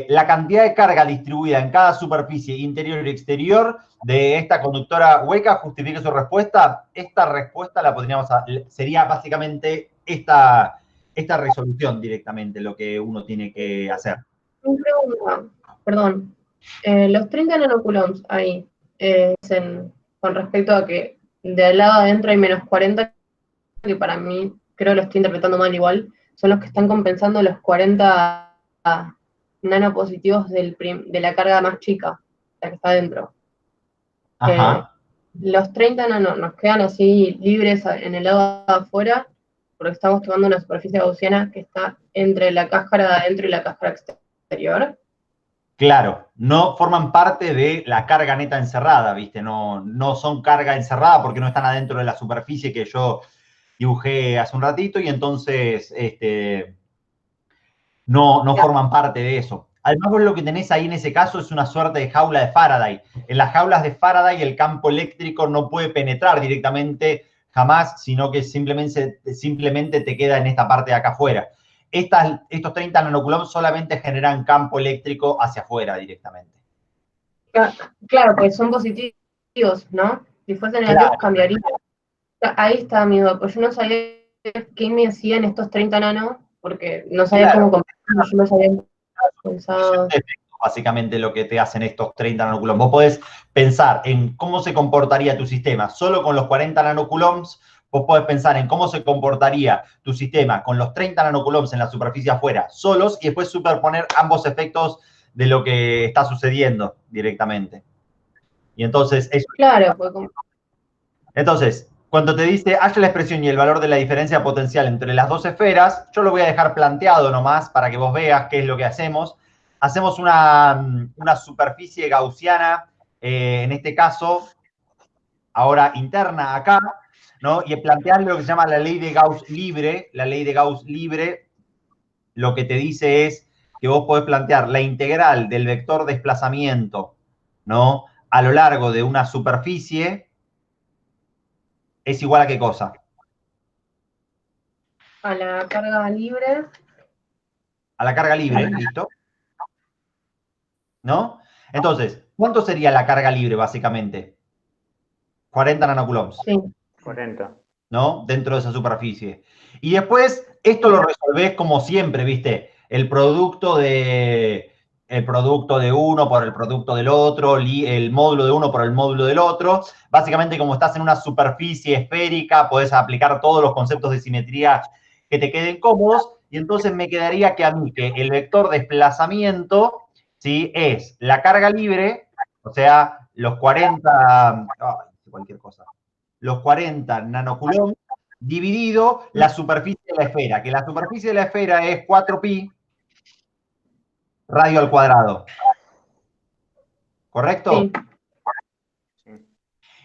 S1: la cantidad de carga distribuida en cada superficie interior y exterior de esta conductora hueca justifique su respuesta. Esta respuesta la podríamos, sería básicamente esta resolución directamente lo que uno tiene que hacer.
S5: Una pregunta, perdón. Los 30 nanocoulombs ahí, con respecto a que del lado adentro hay menos 40, que para mí, creo que lo estoy interpretando mal igual, son los que están compensando los 40 nanopositivos de la carga más chica, la que está adentro.
S1: Ajá.
S5: Los 30 nos quedan así libres en el lado de afuera, porque estamos tomando una superficie gaussiana que está entre la cáscara de adentro y la cáscara exterior.
S1: Claro, no forman parte de la carga neta encerrada, ¿viste? No son carga encerrada porque no están adentro de la superficie que yo dibujé hace un ratito y entonces no forman parte de eso. Además, vos lo que tenés ahí en ese caso es una suerte de jaula de Faraday. En las jaulas de Faraday el campo eléctrico no puede penetrar directamente jamás, sino que simplemente te queda en esta parte de acá afuera. Estos 30 nanocoulombs solamente generan campo eléctrico hacia afuera directamente.
S5: Claro, pues son positivos, ¿no? Si fuesen negativos cambiaría. Ahí está mi duda, pues yo no sabía qué me hacían estos 30 nanos, porque no sabía cómo compensar, yo no sabía pensado.
S1: Básicamente lo que te hacen estos 30 nanocoulombs. Vos podés pensar en cómo se comportaría tu sistema solo con los 40 nanocoulombs. Vos podés pensar en cómo se comportaría tu sistema con los 30 nanocoulombs en la superficie afuera solos y después superponer ambos efectos de lo que está sucediendo directamente. Y entonces eso.
S5: Claro, pues como...
S1: Entonces, cuando te dice haya la expresión y el valor de la diferencia potencial entre las dos esferas, yo lo voy a dejar planteado nomás para que vos veas qué es lo que hacemos. Hacemos una superficie gaussiana, en este caso, ahora interna acá, ¿no? Y plantear lo que se llama la ley de Gauss libre. La ley de Gauss libre lo que te dice es que vos podés plantear la integral del vector desplazamiento, ¿no?, a lo largo de una superficie es igual a qué cosa.
S5: A la carga libre.
S1: A la carga libre, ¿listo? ¿No? Entonces, ¿cuánto sería la carga libre, básicamente? 40 nanocoulombs.
S5: Sí.
S3: 40.
S1: ¿No? Dentro de esa superficie. Y después, esto lo resolvés como siempre, ¿viste? El producto de uno por el producto del otro, el módulo de uno por el módulo del otro. Básicamente, como estás en una superficie esférica, podés aplicar todos los conceptos de simetría que te queden cómodos. Y entonces me quedaría que a mí que el vector desplazamiento, ¿sí?, es la carga libre, o sea, los 40... cualquier cosa. Los 40 nanocoulombs dividido la superficie de la esfera, que la superficie de la esfera es 4pi radio al cuadrado. ¿Correcto?
S5: Sí.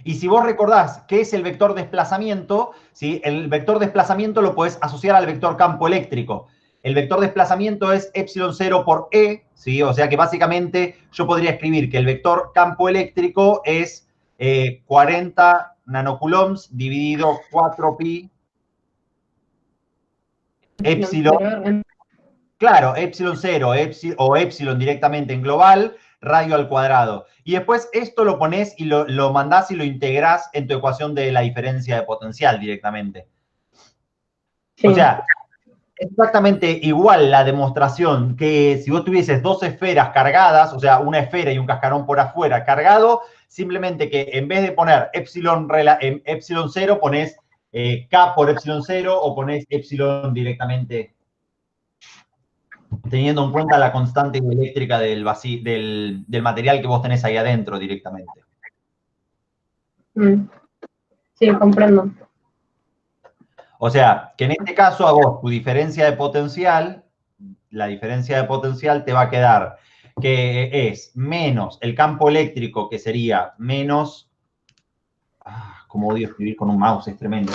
S1: Y si vos recordás qué es el vector desplazamiento, ¿sí?, el vector desplazamiento lo podés asociar al vector campo eléctrico. El vector desplazamiento es epsilon 0 por E, ¿sí? O sea que básicamente yo podría escribir que el vector campo eléctrico es 40 nanocoulombs dividido 4pi epsilon. Claro, epsilon 0 o epsilon directamente en global, radio al cuadrado. Y después esto lo pones y lo mandás y lo integrás en tu ecuación de la diferencia de potencial directamente. Sí. O sea, exactamente igual la demostración que si vos tuvieses dos esferas cargadas, o sea, una esfera y un cascarón por afuera cargado, simplemente que en vez de poner epsilon 0, pones K por epsilon 0 o pones epsilon directamente, teniendo en cuenta la constante eléctrica del material que vos tenés ahí adentro directamente.
S5: Sí, comprendo.
S1: O sea, que en este caso a vos tu diferencia de potencial, la diferencia de potencial te va a quedar que es menos el campo eléctrico, que sería menos... como odio escribir con un mouse, es tremendo.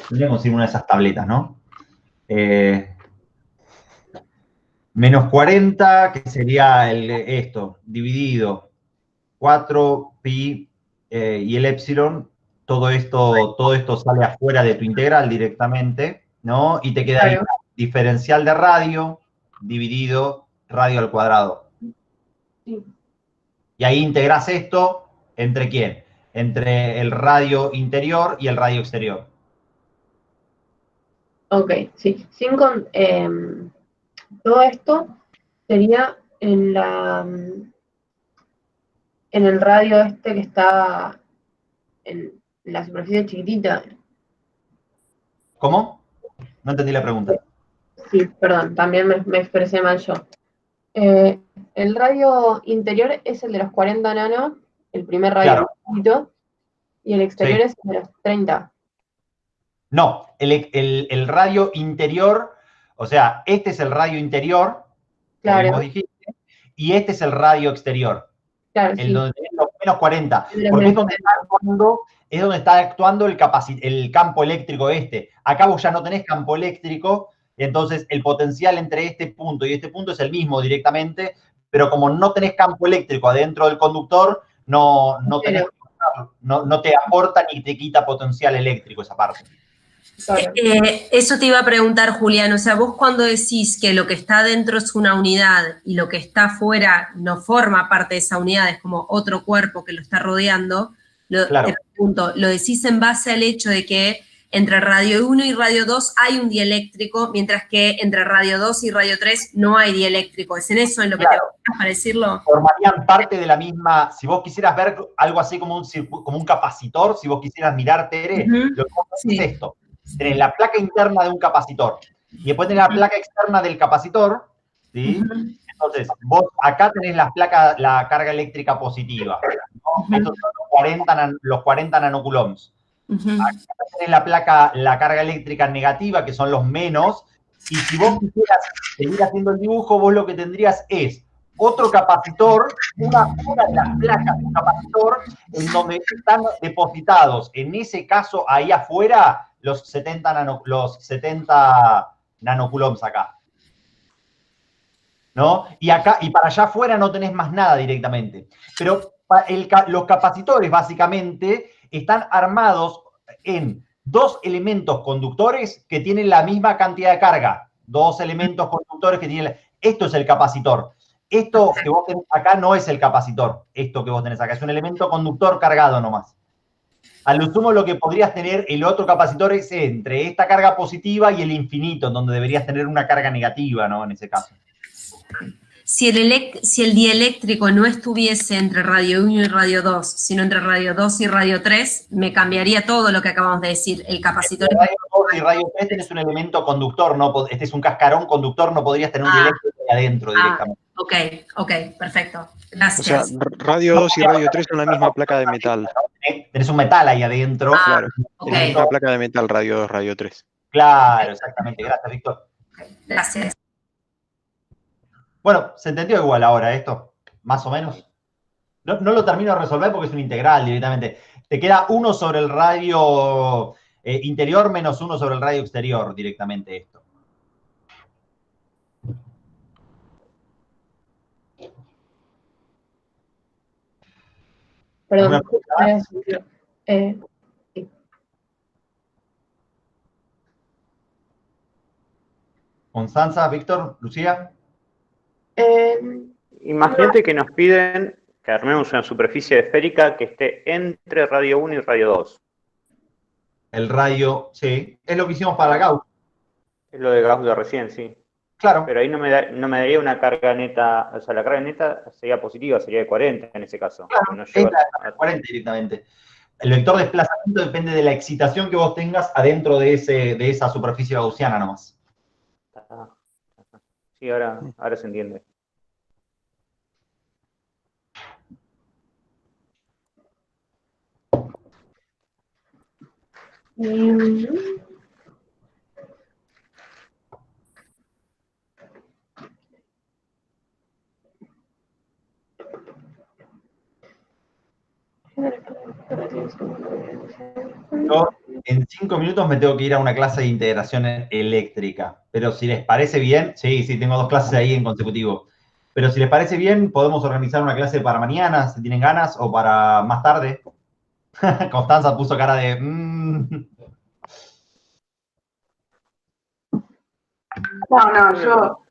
S1: Tendríamos que ir una de esas tabletas, ¿no? Menos 40, que sería esto, dividido 4pi y el epsilon, todo esto sale afuera de tu integral directamente, ¿no? Y te quedaría diferencial de radio dividido radio al cuadrado.
S5: Sí.
S1: Y ahí integras esto, ¿entre quién? Entre el radio interior y el radio exterior.
S5: Ok, sí. Todo esto sería en el radio este que está en la superficie chiquitita.
S1: ¿Cómo? No entendí la pregunta.
S5: Sí, perdón, también me expresé mal yo. El radio interior es el de los 40 nanos, el primer radio chiquito, y el exterior es el de los 30.
S1: No, el radio interior, o sea, este es el radio interior,
S5: claro,
S1: como dijiste, y este es el radio exterior.
S5: Claro,
S1: el donde tenés los menos 40,
S5: el
S1: porque es donde está actuando el campo eléctrico este. Acá vos ya no tenés campo eléctrico, entonces el potencial entre este punto y este punto es el mismo directamente, pero como no tenés campo eléctrico adentro del conductor, no te aporta ni te quita potencial eléctrico esa parte.
S4: Eso te iba a preguntar, Julián, o sea, vos cuando decís que lo que está dentro es una unidad y lo que está afuera no forma parte de esa unidad, es como otro cuerpo que lo está rodeando, te pregunto, ¿lo decís en base al hecho de que entre radio 1 y radio 2 hay un dieléctrico, mientras que entre radio 2 y radio 3 no hay dieléctrico? ¿Es en eso en lo que te vas para decirlo?
S1: Formarían parte de la misma, si vos quisieras ver algo así como un capacitor, si vos quisieras mirar, Tere, lo que vos haces es esto. Tenés la placa interna de un capacitor y después tenés la placa externa del capacitor, ¿sí? Entonces, vos acá tenés la carga eléctrica positiva, ¿no? Estos son los 40 nanocoulombs. Acá tenés la carga eléctrica negativa, que son los menos, y si vos quisieras seguir haciendo el dibujo, vos lo que tendrías es otro capacitor, una de las placas de un capacitor, en donde están depositados, en ese caso, ahí afuera, los 70 nanocoulombs acá. ¿No? Y para allá afuera no tenés más nada directamente. Pero los capacitores, básicamente, están armados en dos elementos conductores que tienen la misma cantidad de carga. Dos elementos conductores que tienen... Esto es el capacitor. Esto que vos tenés acá no es el capacitor. Esto que vos tenés acá es un elemento conductor cargado nomás. A lo sumo lo que podrías tener el otro capacitor es entre esta carga positiva y el infinito, donde deberías tener una carga negativa, ¿no? En ese caso.
S4: Si el dieléctrico no estuviese entre radio 1 y radio 2, sino entre radio 2 y radio 3, me cambiaría todo lo que acabamos de decir. El capacitor...
S1: Entre radio 2 y radio 3 tenés un elemento conductor, ¿no? Este es un cascarón conductor, no podrías tener un dieléctrico ahí adentro directamente.
S4: Ok, perfecto. Gracias.
S2: O sea, radio 2 y radio 3 son la misma placa de metal.
S1: Tenés un metal ahí adentro.
S2: Claro, es la misma placa de metal, radio 2, radio 3.
S1: Claro, exactamente. Gracias, Víctor.
S4: Gracias.
S1: Bueno, ¿se entendió igual ahora esto? Más o menos. No lo termino de resolver porque es un integral directamente. Te queda 1 sobre el radio interior menos 1 sobre el radio exterior directamente esto.
S5: Perdón.
S1: Constanza, Víctor, Lucía.
S3: Imagínate que nos piden que armemos una superficie esférica que esté entre radio 1 y radio 2.
S1: El radio, sí, es lo que hicimos para Gauss.
S3: Es lo de Gauss de recién, sí.
S1: Claro.
S3: Pero ahí no me daría una carga neta, o sea, la carga neta sería positiva, sería de 40 en ese caso.
S1: Claro,
S3: No
S1: es
S3: lleva
S1: la 40 directamente. El vector de desplazamiento depende de la excitación que vos tengas adentro de esa superficie gaussiana nomás.
S3: Sí, ahora se entiende.
S1: Yo en 5 minutos me tengo que ir a una clase de integración eléctrica, pero si les parece bien, sí, tengo 2 clases ahí en consecutivo, pero si les parece bien, podemos organizar una clase para mañana, si tienen ganas, o para más tarde. Constanza puso cara de...
S6: No, yo